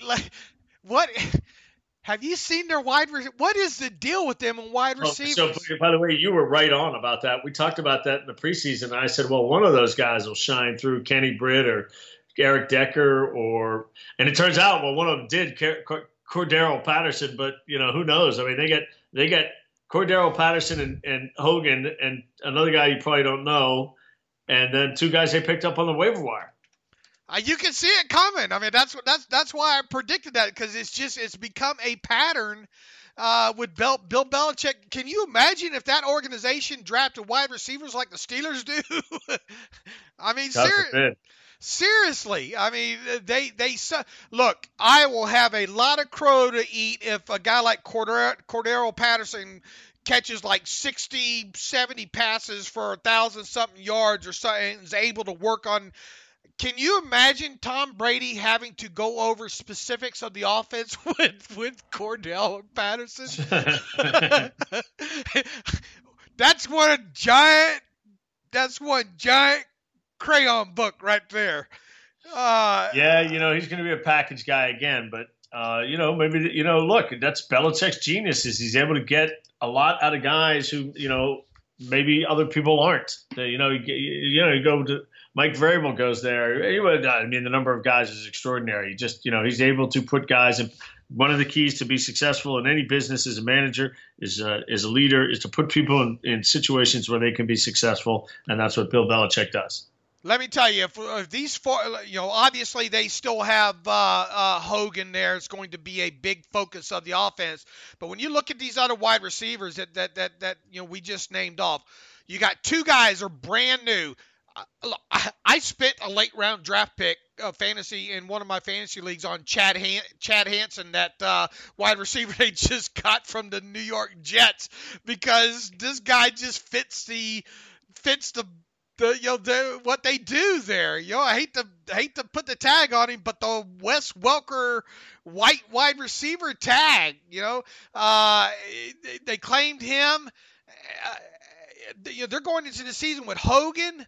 what have you seen their wide receivers? What is the deal with them and wide receivers? So, by the way, you were right on about that. We talked about that in the preseason. And I said, well, one of those guys will shine through, Kenny Britt or Eric Decker, and it turns out, well, one of them did, Cordero Patterson. But who knows? They got Cordero Patterson and Hogan and another guy you probably don't know. And then two guys they picked up on the waiver wire. You can see it coming. That's why I predicted that, because it's become a pattern with Bill Belichick. Can you imagine if that organization drafted wide receivers like the Steelers do? Seriously. They look. I will have a lot of crow to eat if a guy like Cordero Patterson catches like 60, 70 passes for 1,000-something yards or something, and is able to work on. Can you imagine Tom Brady having to go over specifics of the offense with Cordell Patterson? That's one giant crayon book right there. He's going to be a package guy again, but look, that's Belichick's genius is he's able to get a lot out of guys who, maybe other people aren't. You go to Mike Vrabel goes there. The number of guys is extraordinary. He's able to put guys in. One of the keys to be successful in any business as a manager, as a leader, is to put people in situations where they can be successful, and that's what Bill Belichick does. Let me tell you, if these four, obviously they still have Hogan there. It's going to be a big focus of the offense. But when you look at these other wide receivers that we just named off, you got two guys are brand new. I spent a late round draft pick fantasy in one of my fantasy leagues on Chad Hansen, that wide receiver they just got from the New York Jets, because this guy just fits the what they do there. I hate to put the tag on him, but the Wes Welker white wide receiver tag, they claimed him. They're going into the season with Hogan,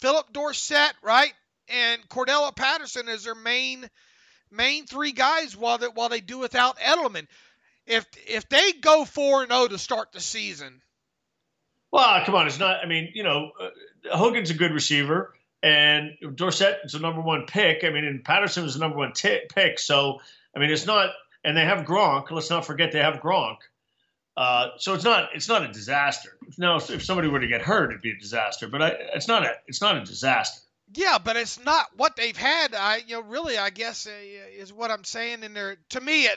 Philip Dorsett, right, and Cordell Patterson as their main three guys while they do without Edelman. If they go 4-0 to start the season. Well, come on, it's not. Hogan's a good receiver, and Dorsett is the number one pick. And Patterson was the number one pick. So, it's not. And they have Gronk. Let's not forget they have Gronk. So it's not a disaster. Now, if somebody were to get hurt, it'd be a disaster. But it's not a disaster. Yeah, but it's not what they've had. Really, I guess is what I'm saying in there. To me,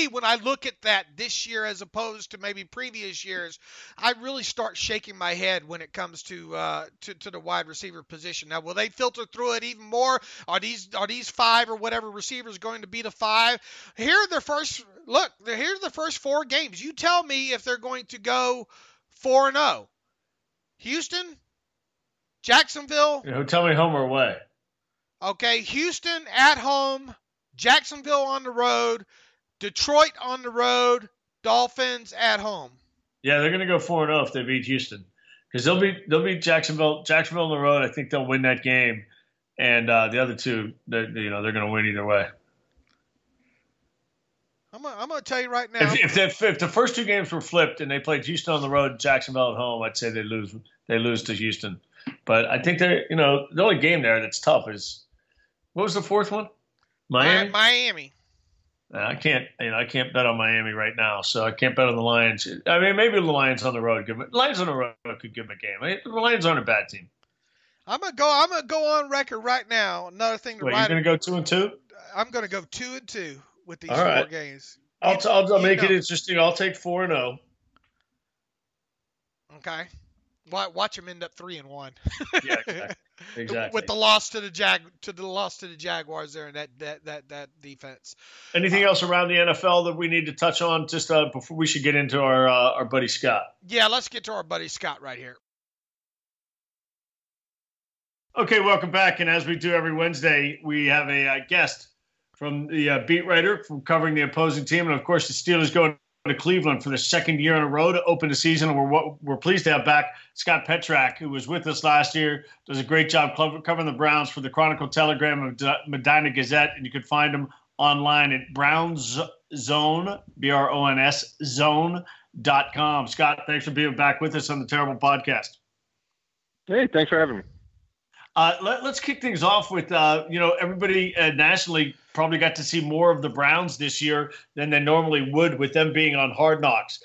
when I look at that this year as opposed to maybe previous years, I really start shaking my head when it comes to the wide receiver position. Now, will they filter through it even more? Are these five or whatever receivers going to be the five? Here's the first four games. You tell me if they're going to go 4-0. Houston, Jacksonville. Tell me home or away. Okay, Houston at home, Jacksonville on the road, Detroit on the road, Dolphins at home. Yeah, they're going to go 4-0 if they beat Houston, because they'll beat Jacksonville. Jacksonville on the road, I think they'll win that game, and the other two, they're going to win either way. I'm I'm gonna tell you right now. If the first two games were flipped and they played Houston on the road, Jacksonville at home, I'd say they lose. They lose to Houston. But I think they're the only game there that's tough is what was the fourth one? Miami. I can't bet on Miami right now, so I can't bet on the Lions. I mean, maybe the Lions on the road could give them a game. I mean, the Lions aren't a bad team. I'm gonna go on record right now. Another thing to write. You're gonna go 2-2? I'm gonna go 2-2 with these All right. 4 games. I'll make it interesting. I'll take 4-0. Okay. Watch them end up 3-1. Yeah, exactly. With the loss to the Jaguars there in that defense. Anything else around the NFL that we need to touch on just before we should get into our buddy Scott? Yeah, let's get to our buddy Scott right here. Okay, welcome back. And as we do every Wednesday, we have a guest from the beat writer from covering the opposing team, and of course the Steelers going to Cleveland for the second year in a row to open the season. And we're pleased to have back Scott Petrak, who was with us last year, does a great job covering the Browns for the Chronicle Telegram of Medina Gazette, and you can find him online at Browns Zone, BRONS Zone.com. Scott, thanks for being back with us on the Terrible Podcast. Hey, thanks for having me. Let's kick things off with, everybody nationally probably got to see more of the Browns this year than they normally would with them being on Hard Knocks.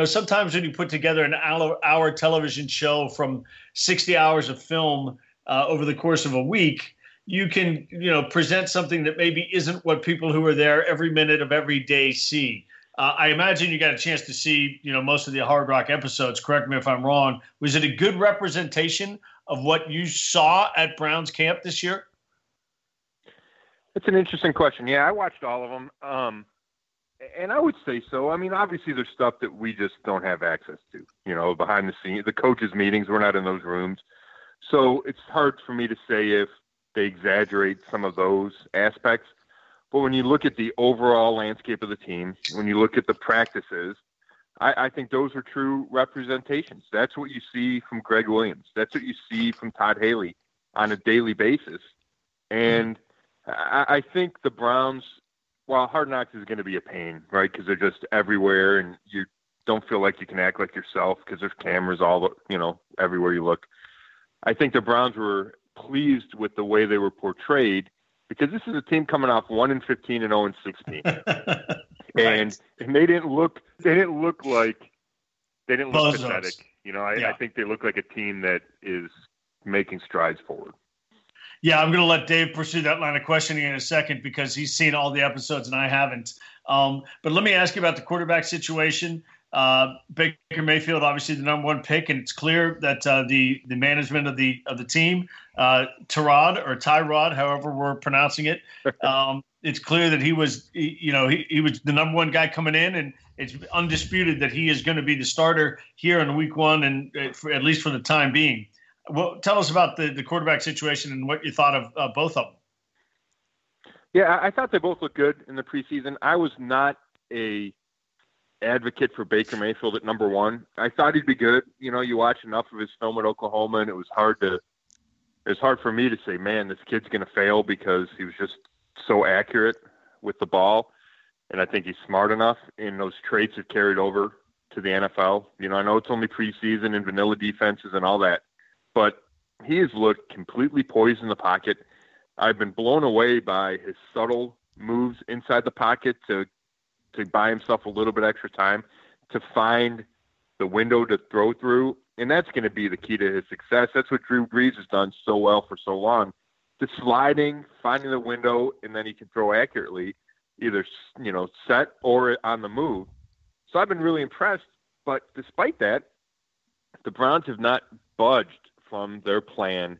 Sometimes when you put together an hour television show from 60 hours of film over the course of a week, you can, present something that maybe isn't what people who are there every minute of every day see. I imagine you got a chance to see, most of the Hard Rock episodes. Correct me if I'm wrong. Was it a good representation of what you saw at Browns camp this year? It's an interesting question. Yeah, I watched all of them. And I would say so. I mean, obviously there's stuff that we just don't have access to, behind the scenes, the coaches' meetings, we're not in those rooms. So it's hard for me to say if they exaggerate some of those aspects. But when you look at the overall landscape of the team, when you look at the practices, I think those are true representations. That's what you see from Greg Williams. That's what you see from Todd Haley on a daily basis. And I think the Browns, while Hard Knocks is going to be a pain, right, because they're just everywhere and you don't feel like you can act like yourself because there's cameras all, everywhere you look. I think the Browns were pleased with the way they were portrayed because this is a team coming off 1-15 and 0-16. And they didn't look pathetic. I think they look like a team that is making strides forward. Yeah, I'm going to let Dave pursue that line of questioning in a second because he's seen all the episodes and I haven't. But let me ask you about the quarterback situation. Baker Mayfield, obviously the number one pick, and it's clear that the management of the team, Tyrod, however we're pronouncing it, it's clear that he was the number one guy coming in, and it's undisputed that he is going to be the starter here in week one, and at least for the time being. Well, tell us about the quarterback situation and what you thought of both of them. Yeah, I thought they both looked good in the preseason. I was not a advocate for Baker Mayfield at number one. I thought he'd be good. You watch enough of his film at Oklahoma, and it was hard for me to say, man, this kid's going to fail because he was just so accurate with the ball. And I think he's smart enough, and those traits have carried over to the NFL. I know it's only preseason and vanilla defenses and all that, but he has looked completely poised in the pocket. I've been blown away by his subtle moves inside the pocket to buy himself a little bit extra time to find the window to throw through. And that's going to be the key to his success. That's what Drew Brees has done so well for so long. The sliding, finding the window, and then he can throw accurately, either, set or on the move. So I've been really impressed. But despite that, the Browns have not budged from their plan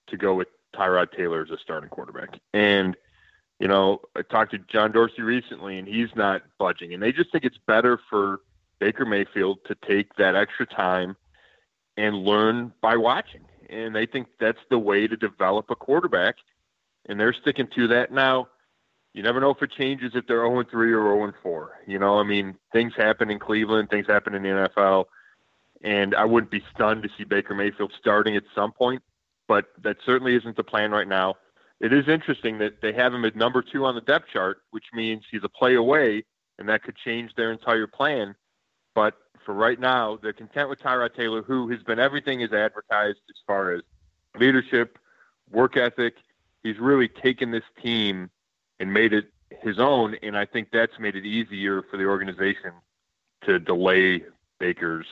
to go with Tyrod Taylor as a starting quarterback. And, I talked to John Dorsey recently, and he's not budging. And they just think it's better for Baker Mayfield to take that extra time and learn by watching. And they think that's the way to develop a quarterback, and they're sticking to that. Now, you never know if it changes if they're 0-3 or 0-4. Things happen in Cleveland, things happen in the NFL, and I wouldn't be stunned to see Baker Mayfield starting at some point, but that certainly isn't the plan right now. It is interesting that they have him at number 2 on the depth chart, which means he's a play away and that could change their entire plan. But for right now, they're content with Tyrod Taylor, who has been everything is advertised as far as leadership, work ethic. He's really taken this team and made it his own, and I think that's made it easier for the organization to delay Baker's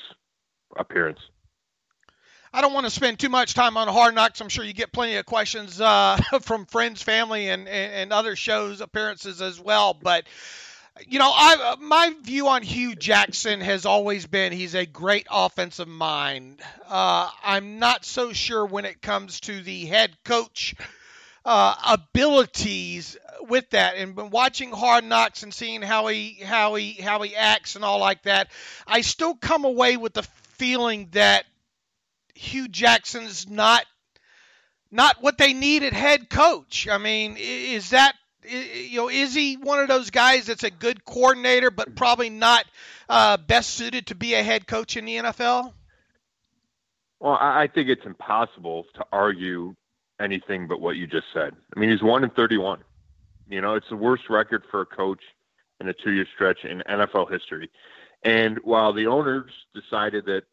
appearance. I don't want to spend too much time on Hard Knocks. I'm sure you get plenty of questions from friends, family, and other shows appearances as well. But, my view on Hugh Jackson has always been he's a great offensive mind. I'm not so sure when it comes to the head coach abilities with that, and been watching Hard Knocks and seeing how he acts and all like that. I still come away with the feeling that Hugh Jackson's not what they need at head coach. I mean, is he one of those guys that's a good coordinator, but probably not best suited to be a head coach in the NFL? Well, I think it's impossible to argue anything but what you just said. I mean, he's 1-31. It's the worst record for a coach in a 2-year stretch in NFL history. And while the owners decided that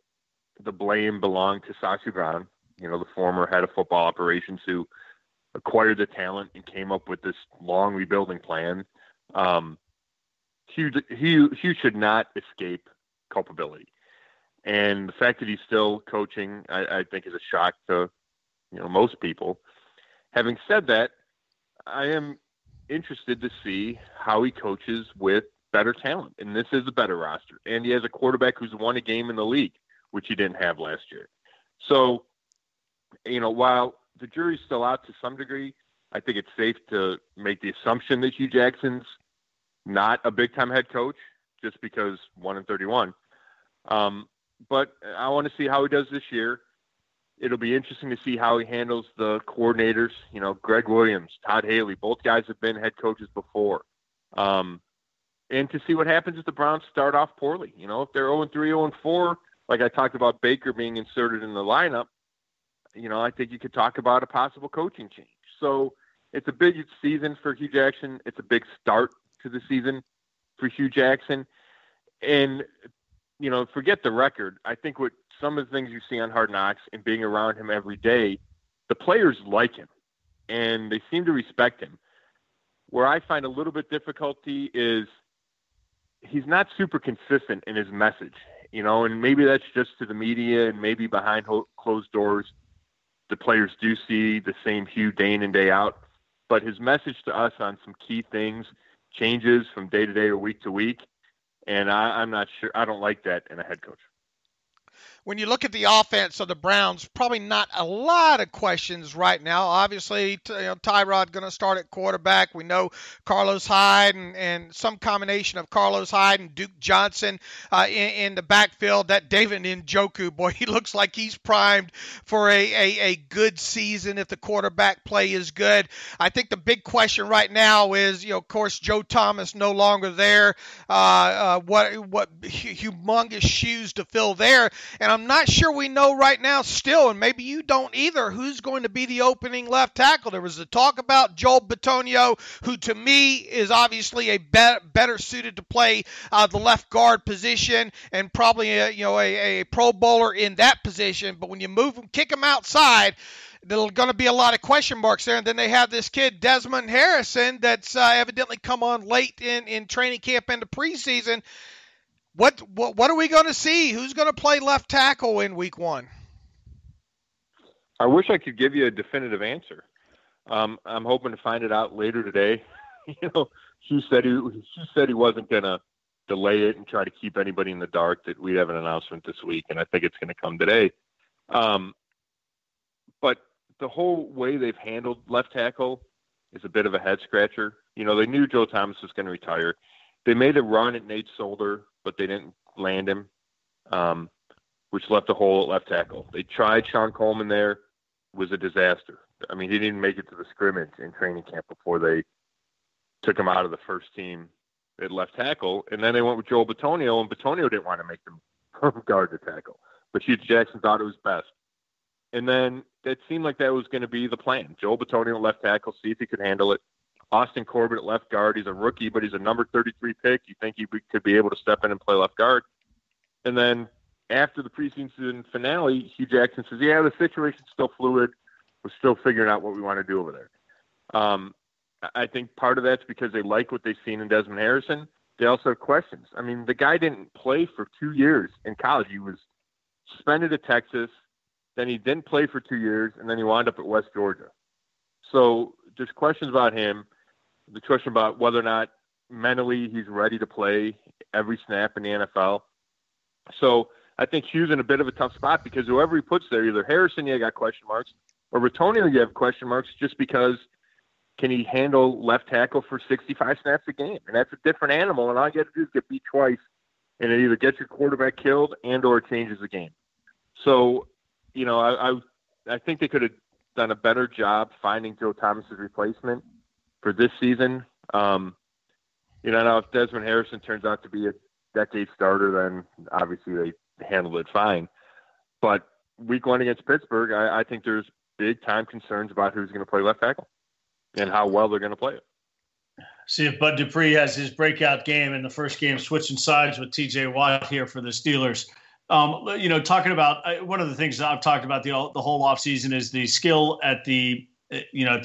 the blame belonged to Sashi Brown, the former head of football operations who acquired the talent and came up with this long rebuilding plan, Hugh should not escape culpability. And the fact that he's still coaching, I think, is a shock to most people. Having said that, I am interested to see how he coaches with better talent, and this is a better roster. And he has a quarterback who's won a game in the league, which he didn't have last year. So, while the jury's still out to some degree, I think it's safe to make the assumption that Hugh Jackson's not a big-time head coach just because 1-31. But I want to see how he does this year. It'll be interesting to see how he handles the coordinators. Greg Williams, Todd Haley, both guys have been head coaches before. And to see what happens if the Browns start off poorly. If they're 0-3, 0-4, like I talked about Baker being inserted in the lineup, I think you could talk about a possible coaching change. So it's a big season for Hugh Jackson. It's a big start to the season for Hugh Jackson. And, forget the record. I think what some of the things you see on Hard Knocks and being around him every day, the players like him and they seem to respect him. Where I find a little bit difficulty is he's not super consistent in his message, and maybe that's just to the media and maybe behind closed doors. The players do see the same Hugh day in and day out, but his message to us on some key things changes from day to day or week to week. And I'm not sure. I don't like that in a head coach. When you look at the offense of the Browns, probably not a lot of questions right now. Obviously, Tyrod going to start at quarterback. We know Carlos Hyde and some combination of Carlos Hyde and Duke Johnson in the backfield. That David Njoku, boy, he looks like he's primed for a good season if the quarterback play is good. I think the big question right now is, of course, Joe Thomas no longer there. What humongous shoes to fill there. And I'm not sure we know right now still, and maybe you don't either, who's going to be the opening left tackle. There was a talk about Joel Bitonio, who to me is obviously a better suited to play the left guard position and probably a Pro Bowler in that position. But when you move him, kick him outside, there's going to be a lot of question marks there. And then they have this kid, Desmond Harrison, that's evidently come on late in training camp into preseason. What are we going to see? Who's going to play left tackle in week 1? I wish I could give you a definitive answer. I'm hoping to find it out later today. Hugh said he wasn't going to delay it and try to keep anybody in the dark, that we'd have an announcement this week, and I think it's going to come today. But the whole way they've handled left tackle is a bit of a head scratcher. They knew Joe Thomas was going to retire. They made a run at Nate Solder, but they didn't land him, which left a hole at left tackle. They tried Sean Coleman there. It was a disaster. I mean, he didn't make it to the scrimmage in training camp before they took him out of the first team at left tackle. And then they went with Joel Bitonio, and Bitonio didn't want to make them guard the tackle. But Hugh Jackson thought it was best. And then it seemed like that was going to be the plan. Joel Bitonio left tackle, see if he could handle it. Austin Corbett at left guard. He's a rookie, but he's a number 33 pick. You think he could be able to step in and play left guard. And then after the preseason finale, Hugh Jackson says, yeah, the situation's still fluid. We're still figuring out what we want to do over there. I think part of that's because they like what they've seen in Desmond Harrison. They also have questions. I mean, the guy didn't play for 2 years in college. He was suspended at Texas. Then he didn't play for 2 years, and then he wound up at West Georgia. So there's questions about him. The question about whether or not mentally he's ready to play every snap in the NFL. So I think Hugh's in a bit of a tough spot because whoever he puts there, either Harrison, you got question marks, or Ratonio, you have question marks just because can he handle left tackle for 65 snaps a game? And that's a different animal, and all you got to do is get beat twice, and it either gets your quarterback killed and or it changes the game. So, you know, I think they could have done a better job finding Joe Thomas's replacement for this season. You know, now if Desmond Harrison turns out to be a decade starter, then obviously they handled it fine. But week 1 against Pittsburgh, I think there's big time concerns about who's going to play left tackle and how well they're going to play it. See if Bud Dupree has his breakout game in the first game, switching sides with TJ Watt here for the Steelers. You know, talking about one of the things that I've talked about the whole offseason is the skill at the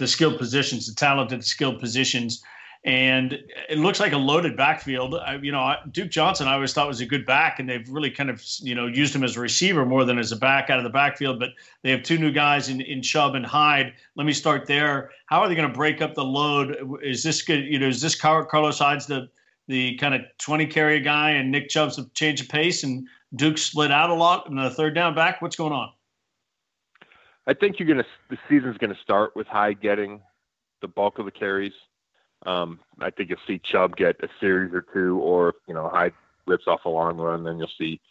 skilled positions, the talented skilled positions. And it looks like a loaded backfield. Duke Johnson I always thought was a good back, and they've really kind of, used him as a receiver more than as a back out of the backfield. But they have 2 new guys in Chubb and Hyde. Let me start there. How are they going to break up the load? Is this good? Is this Carlos Hyde's the kind of 20 carry guy, and Nick Chubb's a change of pace, and Duke split out a lot in the third down back? What's going on? I think the season's going to start with Hyde getting the bulk of the carries. I think you'll see Chubb get a series or 2, or, Hyde rips off a long run, then you'll see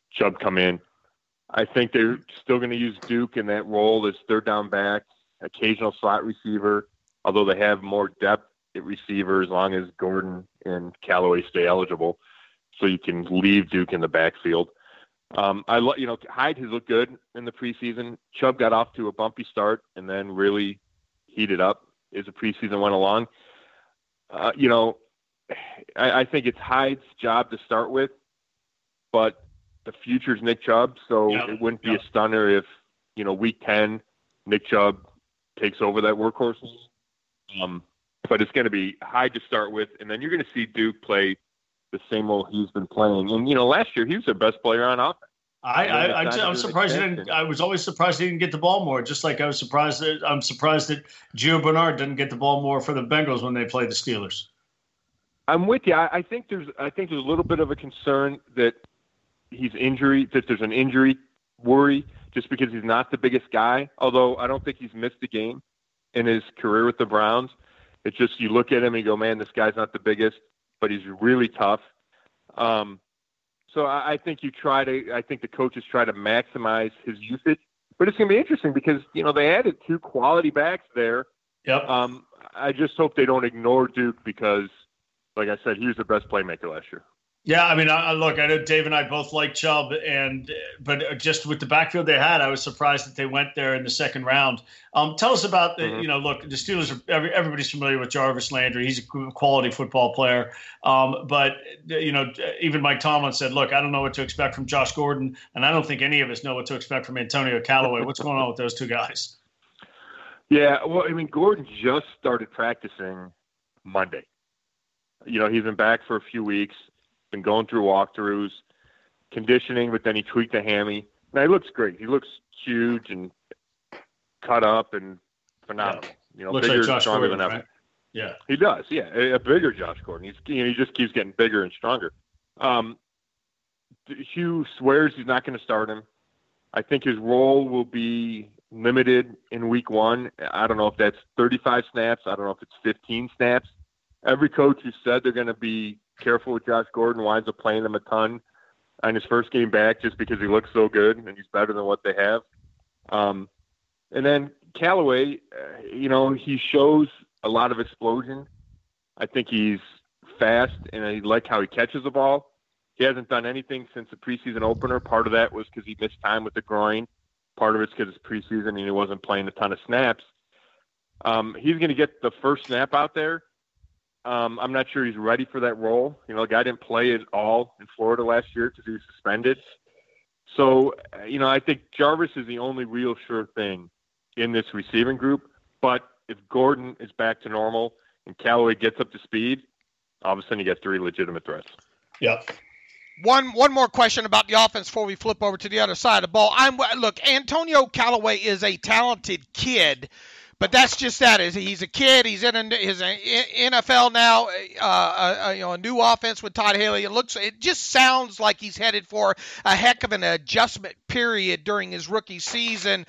Chubb come in. I think they're still going to use Duke in that role as third down back, occasional slot receiver, although they have more depth at receiver as long as Gordon and Callaway stay eligible, so you can leave Duke in the backfield. Hyde has looked good in the preseason. Chubb got off to a bumpy start and then really heated up as the preseason went along. I think it's Hyde's job to start with, but the future's Nick Chubb, so it wouldn't be a stunner if, week 10, Nick Chubb takes over that workhorse. But it's going to be Hyde to start with, and then you're going to see Duke play the same role he's been playing. And, last year he was their best player on offense. I'm surprised he didn't. I was always surprised he didn't get the ball more. Just like I'm surprised that Gio Bernard didn't get the ball more for the Bengals when they played the Steelers. I'm with you. I think there's a little bit of a concern that there's an injury worry just because he's not the biggest guy. Although I don't think he's missed a game in his career with the Browns. It's just you look at him and you go, man, this guy's not the biggest, but he's really tough. So I think the coaches try to maximize his usage, but it's going to be interesting because, they added 2 quality backs there. Yep. I just hope they don't ignore Duke because, like I said, he was the best playmaker last year. Yeah, I mean, I know Dave and I both like Chubb, but just with the backfield they had, I was surprised that they went there in the second round. Tell us about the Steelers. Everybody's familiar with Jarvis Landry. He's a quality football player. But even Mike Tomlin said, "Look, I don't know what to expect from Josh Gordon, and I don't think any of us know what to expect from Antonio Callaway." What's going on with those 2 guys? Yeah, well, I mean, Gordon just started practicing Monday. He's been back for a few weeks. Been going through walkthroughs, conditioning, but then he tweaked a hammy. Now he looks great. He looks huge and cut up and phenomenal. Looks bigger, like Josh stronger Gordon, than ever. right? Yeah, he does. Yeah, a bigger Josh Gordon. He just keeps getting bigger and stronger. Hugh swears he's not going to start him. I think his role will be limited in week 1. I don't know if that's 35 snaps. I don't know if it's 15 snaps. Every coach who said they're going to be careful with Josh Gordon winds up playing him a ton on his first game back just because he looks so good and he's better than what they have. And then Callaway, he shows a lot of explosion. I think he's fast, and I like how he catches the ball. He hasn't done anything since the preseason opener. Part of that was because he missed time with the groin. Part of it's because it's preseason and he wasn't playing a ton of snaps. He's going to get the first snap out there. I'm not sure he's ready for that role. The guy didn't play at all in Florida last year because he was suspended. So, I think Jarvis is the only real sure thing in this receiving group. But if Gordon is back to normal and Callaway gets up to speed, all of a sudden you get 3 legitimate threats. Yep. One more question about the offense before we flip over to the other side of the ball. Look, Antonio Callaway is a talented kid, but that's just that. He's a kid. He's in his NFL now. A new offense with Todd Haley. It just sounds like he's headed for a heck of an adjustment period during his rookie season.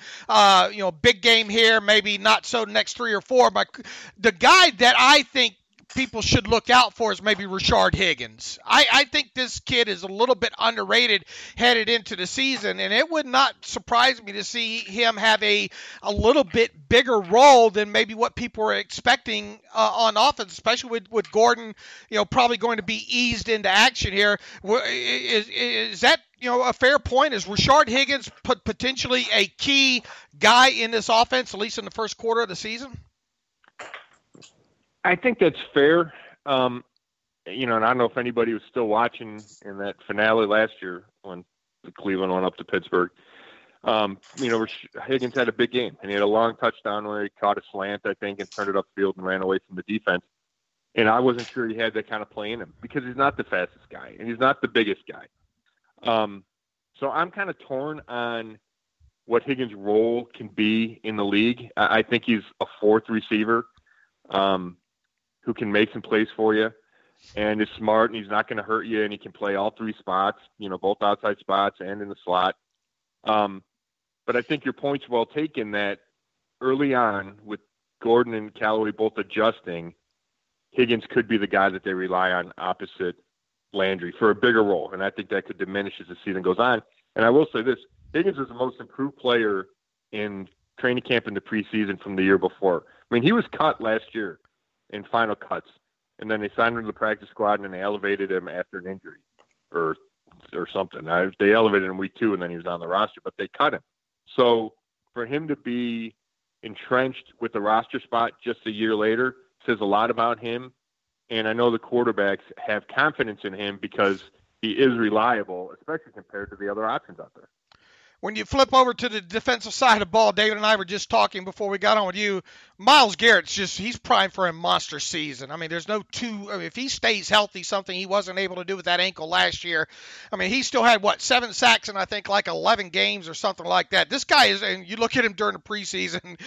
Big game here, maybe not so the next 3 or 4. But the guy that I think people should look out for is maybe Rashard Higgins. I think this kid is a little bit underrated headed into the season, and it would not surprise me to see him have a little bit bigger role than maybe what people were expecting on offense, especially with Gordon, probably going to be eased into action here. Is that a fair point? Is Rashard Higgins potentially a key guy in this offense, at least in the first quarter of the season? I think that's fair. And I don't know if anybody was still watching in that finale last year when Cleveland went up to Pittsburgh. Higgins had a big game, and he had a long touchdown where he caught a slant, I think, and turned it upfield and ran away from the defense. And I wasn't sure he had that kind of play in him because he's not the fastest guy, and he's not the biggest guy. So I'm kind of torn on what Higgins' role can be in the league. I think he's a 4th receiver. Who can make some plays for you and is smart, and he's not going to hurt you, and he can play all 3 spots, both outside spots and in the slot. But I think your point's well taken that early on with Gordon and Callaway both adjusting, Higgins could be the guy that they rely on opposite Landry for a bigger role, and I think that could diminish as the season goes on. And I will say this, Higgins is the most improved player in training camp in the preseason from the year before. I mean, he was cut last year in final cuts, and then they signed him to the practice squad, and then they elevated him after an injury or something. They elevated him week 2, and then he was on the roster, but they cut him. So for him to be entrenched with the roster spot just a year later says a lot about him, and I know the quarterbacks have confidence in him because he is reliable, especially compared to the other options out there. When you flip over to the defensive side of the ball, David and I were just talking before we got on with you. Myles Garrett's he's primed for a monster season. I mean, there's no if he stays healthy, something he wasn't able to do with that ankle last year. I mean, he still had, 7 sacks in, I think, 11 games or something like that. This guy is, and you look at him during the preseason,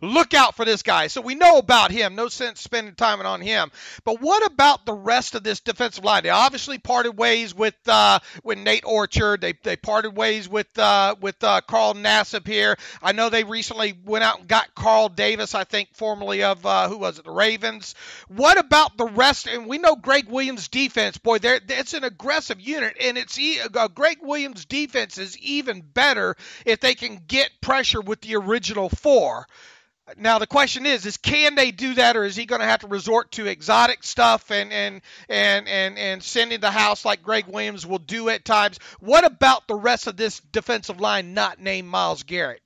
look out for this guy. So we know about him. No sense spending time on him. But what about the rest of this defensive line? They obviously parted ways with Nate Orchard. They parted ways with Carl Nassib here. I know they recently went out and got Carl Davis, I think, formerly of, the Ravens. What about the rest? And we know Greg Williams' defense, boy, it's an aggressive unit, and Greg Williams' defense is even better if they can get pressure with the original 4. Now the question is can they do that, or is he going to have to resort to exotic stuff and sending the house like Greg Williams will do at times? What about the rest of this defensive line not named Myles Garrett?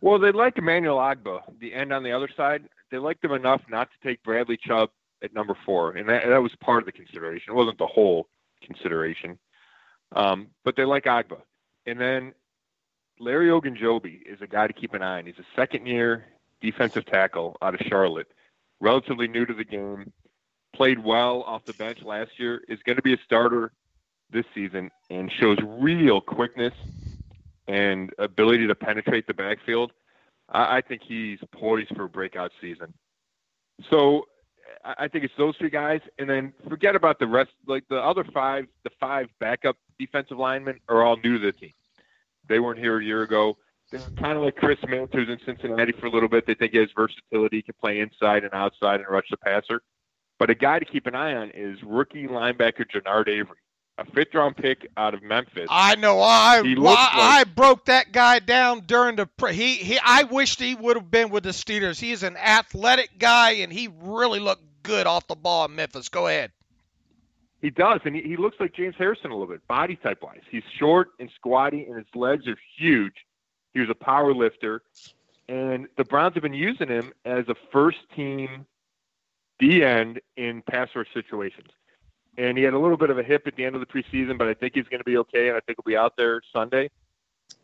Well, they like Emmanuel Ogbah, the end on the other side. They liked him enough not to take Bradley Chubb at number 4, and that was part of the consideration. It wasn't the whole consideration, but they like Ogbah. And then Larry Ogunjobi is a guy to keep an eye on. He's a second-year defensive tackle out of Charlotte, relatively new to the game, played well off the bench last year, is going to be a starter this season, and shows real quickness and ability to penetrate the backfield. I think he's poised for a breakout season. So I think it's those 3 guys, and then forget about the rest. Like the other 5, the 5 backup defensive linemen are all new to the team. They weren't here a year ago. They're kind of like Chris Mills, who's in Cincinnati for a little bit. They think he has versatility. He can play inside and outside and rush the passer. But a guy to keep an eye on is rookie linebacker Jannard Avery, a 5th-round pick out of Memphis. I know. I broke that guy down during the I wished he would have been with the Steelers. He is an athletic guy, and he really looked good off the ball in Memphis. Go ahead. He does, and he looks like James Harrison a little bit, body type-wise. He's short and squatty, and his legs are huge. He was a power lifter. And the Browns have been using him as a first-team D-end in pass rush situations. And he had a little bit of a hip at the end of the preseason, but I think he's going to be okay, and I think he'll be out there Sunday.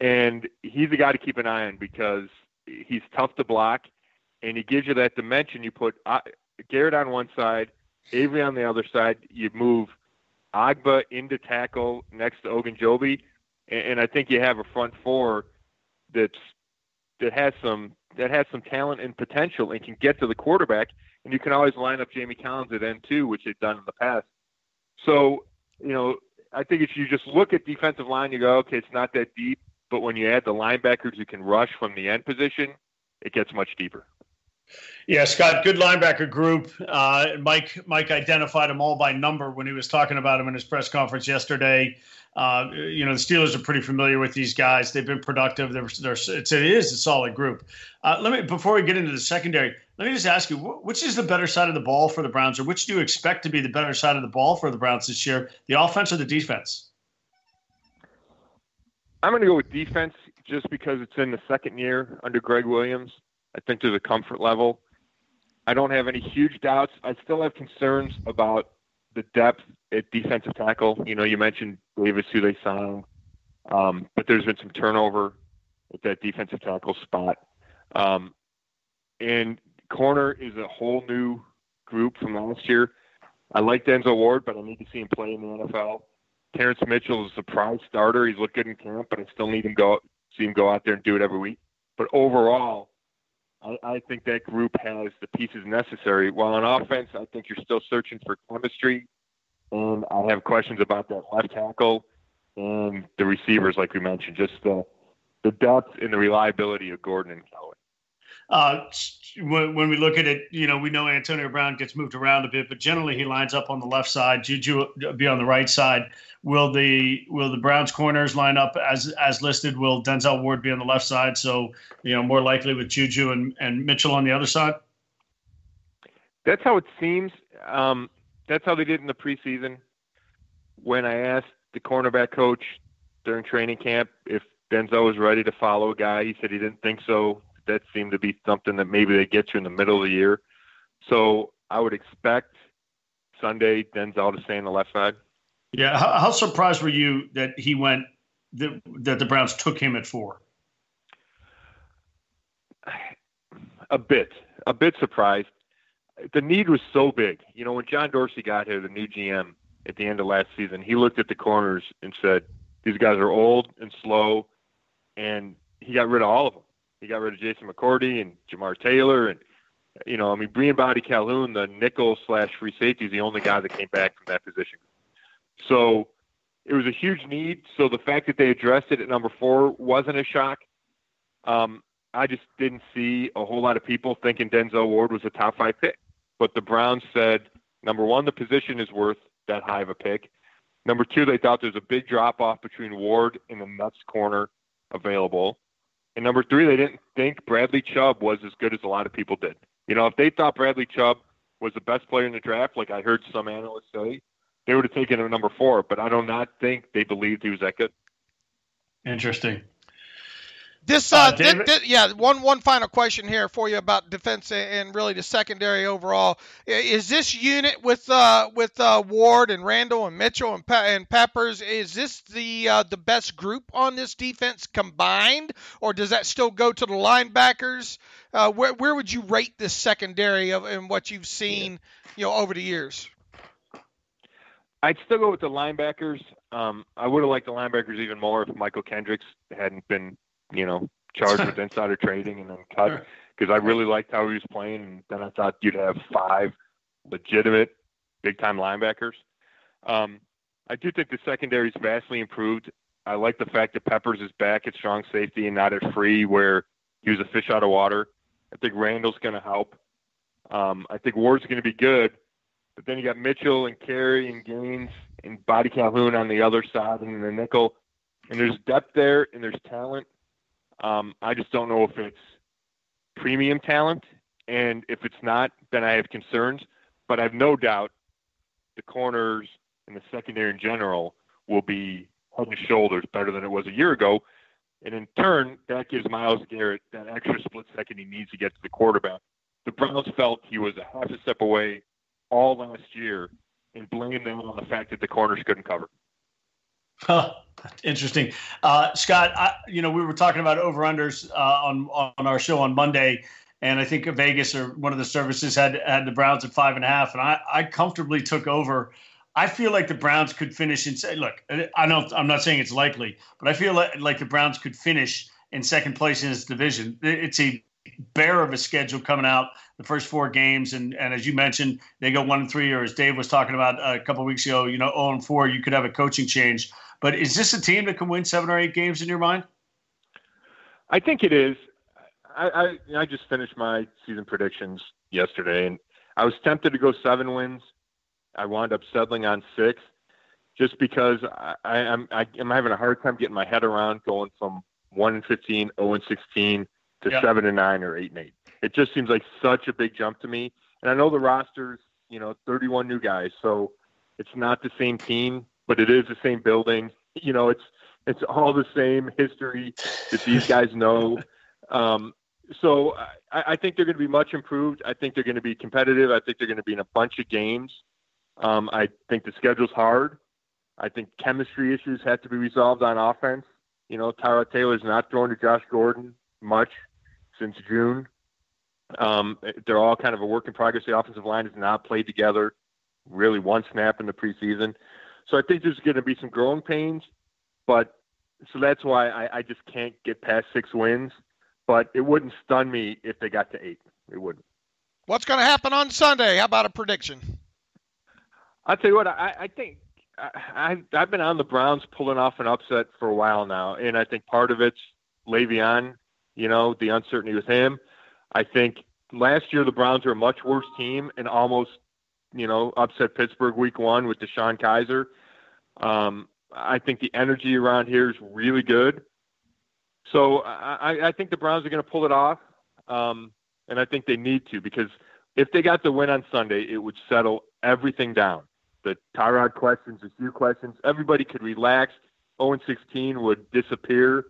And he's a guy to keep an eye on because he's tough to block, and he gives you that dimension. You put Garrett on one side, Avery on the other side. You move Agba into tackle next to Ogunjobi, and I think you have a front four that has some talent and potential and can get to the quarterback. And you can always line up Jamie Collins at end too, which they've done in the past. So, I think if you just look at defensive line, you go, okay, it's not that deep. But when you add the linebackers who can rush from the end position, it gets much deeper. Yeah, Scott, good linebacker group. Mike identified them all by number when he was talking about them in his press conference yesterday. The Steelers are pretty familiar with these guys. They've been productive. It is a solid group. Before we get into the secondary, let me just ask you, which is the better side of the ball for the Browns, or which do you expect to be the better side of the ball for the Browns this year, the offense or the defense? I'm going to go with defense just because it's in the second year under Greg Williams. I think there's a comfort level. I don't have any huge doubts. I still have concerns about the depth at defensive tackle. You mentioned Davis, who they signed, but there's been some turnover at that defensive tackle spot. And corner is a whole new group from last year. I like Denzel Ward, but I need to see him play in the NFL. Terrence Mitchell is a surprise starter. He's looked good in camp, but I still need him see him go out there and do it every week. But overall, I think that group has the pieces necessary. While on offense, I think you're still searching for chemistry, and I have questions about that left tackle and the receivers, like we mentioned, just the depth and the reliability of Gordon and Callaway. When we look at it, we know Antonio Brown gets moved around a bit, but generally he lines up on the left side. Juju be on the right side. Will the Browns corners line up as listed? Will Denzel Ward be on the left side? So, more likely with Juju and Mitchell on the other side? That's how it seems. That's how they did in the preseason. When I asked the cornerback coach during training camp if Denzel was ready to follow a guy, he said he didn't think so. That seemed to be something that maybe they get you in the middle of the year. So I would expect Sunday Denzel to stay on the left side. Yeah. How surprised were you that he went, that the Browns took him at 4? A bit surprised. The need was so big. When John Dorsey got here, the new GM, at the end of last season, he looked at the corners and said, these guys are old and slow, and he got rid of all of them. He got rid of Jason McCourty and Jamar Taylor. And, Brian Body Calhoun, the nickel/free safety, is the only guy that came back from that position. So it was a huge need. So the fact that they addressed it at number 4 wasn't a shock. I just didn't see a whole lot of people thinking Denzel Ward was a top 5 pick. But the Browns said, number 1, the position is worth that high of a pick. Number 2, they thought there's a big drop-off between Ward and the next corner available. And number 3, they didn't think Bradley Chubb was as good as a lot of people did. If they thought Bradley Chubb was the best player in the draft, like I heard some analysts say, they would have taken him at number 4. But I do not think they believed he was that good. Interesting. One final question here for you about defense and really the secondary overall. Is this unit with Ward and Randall and Mitchell and Peppers, is this the best group on this defense combined, or does that still go to the linebackers? Where would you rate this secondary in what you've seen, over the years? I'd still go with the linebackers. I would have liked the linebackers even more if Michael Kendricks hadn't been charged with insider trading and then cut, because I really liked how he was playing. And then I thought you'd have 5 legitimate big-time linebackers. I do think the secondary is vastly improved. I like the fact that Peppers is back at strong safety and not at free, where he was a fish out of water. I think Randall's going to help. I think Ward's going to be good. But then you got Mitchell and Carey and Gaines and Body Calhoun on the other side and the nickel. And there's depth there and there's talent. I just don't know if it's premium talent. And if it's not, then I have concerns. But I have no doubt the corners and the secondary in general will be head and shoulders better than it was a year ago. And in turn, that gives Myles Garrett that extra split second he needs to get to the quarterback. The Browns felt he was a half a step away all last year and blamed them on the fact that the corners couldn't cover. Huh. Interesting. Scott, we were talking about over-unders on our show on Monday, and I think Vegas or one of the services had the Browns at 5.5, and I comfortably took over. I feel like the Browns could finish look, I know I'm not saying it's likely, but I feel like the Browns could finish in second place in this division. It's a bear of a schedule coming out the first 4 games, and as you mentioned, they go 1-3, or as Dave was talking about a couple of weeks ago, 0-4. You could have a coaching change. But is this a team that can win 7 or 8 games in your mind? I think it is. I just finished my season predictions yesterday, and I was tempted to go 7 wins. I wound up settling on 6, just because I'm having a hard time getting my head around going from 1-15, 0-16 to 7-9 or 8-8. It just seems like such a big jump to me. And I know the roster's 31 new guys, so it's not the same team, but it is the same building. It's all the same history that these guys know. So I think they're going to be much improved. I think they're going to be competitive. I think they're going to be in a bunch of games. I think the schedule's hard. I think chemistry issues have to be resolved on offense. Tyrod Taylor's not throwing to Josh Gordon much since June. They're all kind of a work in progress. The offensive line has not played together really one snap in the preseason. So I think there's going to be some growing pains, so that's why I just can't get past 6 wins. But it wouldn't stun me if they got to 8. It wouldn't. What's going to happen on Sunday? How about a prediction? I'll tell you what, I think I've been on the Browns pulling off an upset for a while now, and I think part of it's Le'Veon, the uncertainty with him. I think last year the Browns were a much worse team and almost, upset Pittsburgh week 1 with Deshaun Kaiser. I think the energy around here is really good. So I think the Browns are going to pull it off, and I think they need to, because if they got the win on Sunday, it would settle everything down. The Tyrod questions, the few questions, everybody could relax. 0-16 would disappear.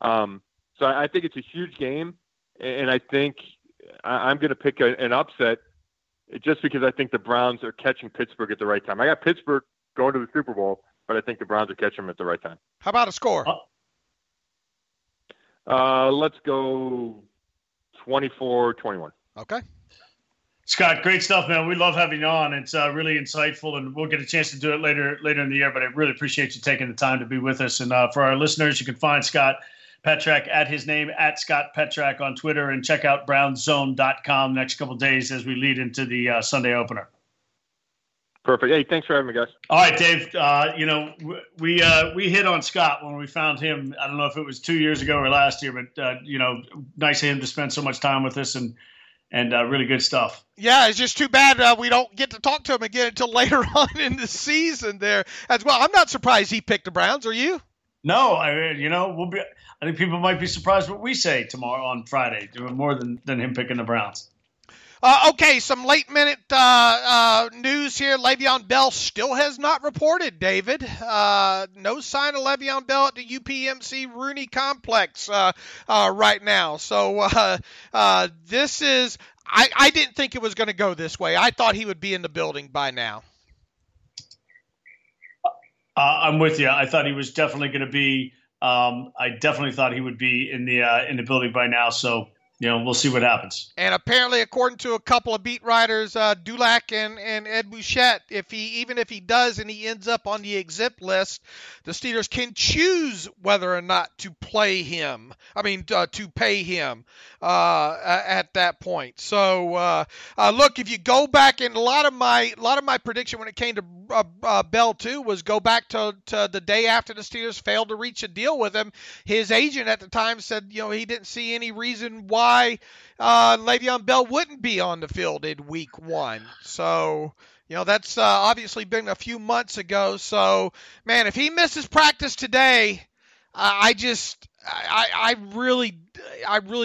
So I think it's a huge game, and I think I'm going to pick an upset just because I think the Browns are catching Pittsburgh at the right time. I got Pittsburgh going to the Super Bowl, but I think the Browns are catching them at the right time. How about a score? Let's go 24-21. Okay. Scott, great stuff, man. We love having you on. It's really insightful, and we'll get a chance to do it later in the year, but I really appreciate you taking the time to be with us. And for our listeners, you can find Scott Petrak at his name, at Scott Petrak on Twitter, and check out brownzone.com next couple of days as we lead into the Sunday opener. Perfect. Hey, thanks for having me, guys. All right, Dave. We hit on Scott when we found him. I don't know if it was 2 years ago or last year, but nice of him to spend so much time with us and really good stuff. Yeah, it's just too bad we don't get to talk to him again until later on in the season there as well. I'm not surprised he picked the Browns. Are you? No, I think people might be surprised what we say tomorrow on Friday, more than him picking the Browns. Okay, some late-minute news here. Le'Veon Bell still has not reported, David. No sign of Le'Veon Bell at the UPMC Rooney Complex right now. So this is – I didn't think it was going to go this way. I thought he would be in the building by now. I'm with you. I thought he was definitely going to be I definitely thought he would be in the building by now, so – we'll see what happens. And apparently, according to a couple of beat writers, Dulac and Ed Bouchette, even if he does and he ends up on the exempt list, the Steelers can choose whether or not to play him. To pay him at that point. So, look, if you go back, and a lot of my prediction when it came to Bell too was go back to the day after the Steelers failed to reach a deal with him. His agent at the time said, he didn't see any reason why Le'Veon Bell wouldn't be on the field in week 1. So, that's obviously been a few months ago. So, man, if he misses practice today, I really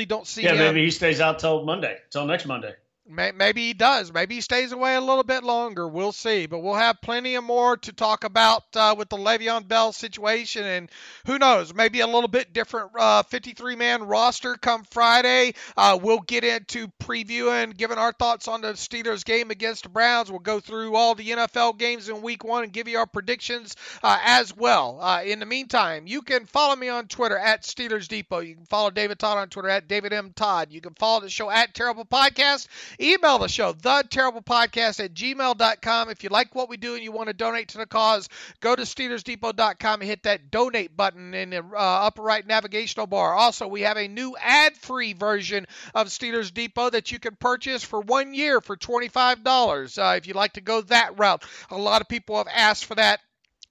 don't see him. Maybe he stays out till next Monday. Maybe he does. Maybe he stays away a little bit longer. We'll see. But we'll have plenty of more to talk about with the Le'Veon Bell situation. And who knows, maybe a little bit different 53-man roster come Friday. We'll get into previewing, giving our thoughts on the Steelers game against the Browns. We'll go through all the NFL games in Week 1 and give you our predictions as well. In the meantime, you can follow me on Twitter at Steelers Depot. You can follow David Todd on Twitter at David M. Todd. You can follow the show at Terrible Podcast. Email the show, theterriblepodcast@gmail.com. If you like what we do and you want to donate to the cause, go to SteelersDepot.com and hit that donate button in the upper right navigational bar. Also, we have a new ad-free version of Steelers Depot that you can purchase for 1 year for $25 if you'd like to go that route. A lot of people have asked for that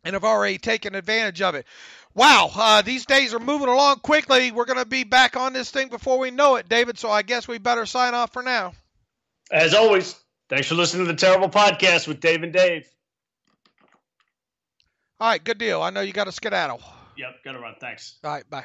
and have already taken advantage of it. Wow, these days are moving along quickly. We're going to be back on this thing before we know it, David, so I guess we better sign off for now. As always, thanks for listening to the Terrible Podcast with Dave and Dave. All right, good deal. I know you got to skedaddle. Yep, got to run. Thanks. All right, bye.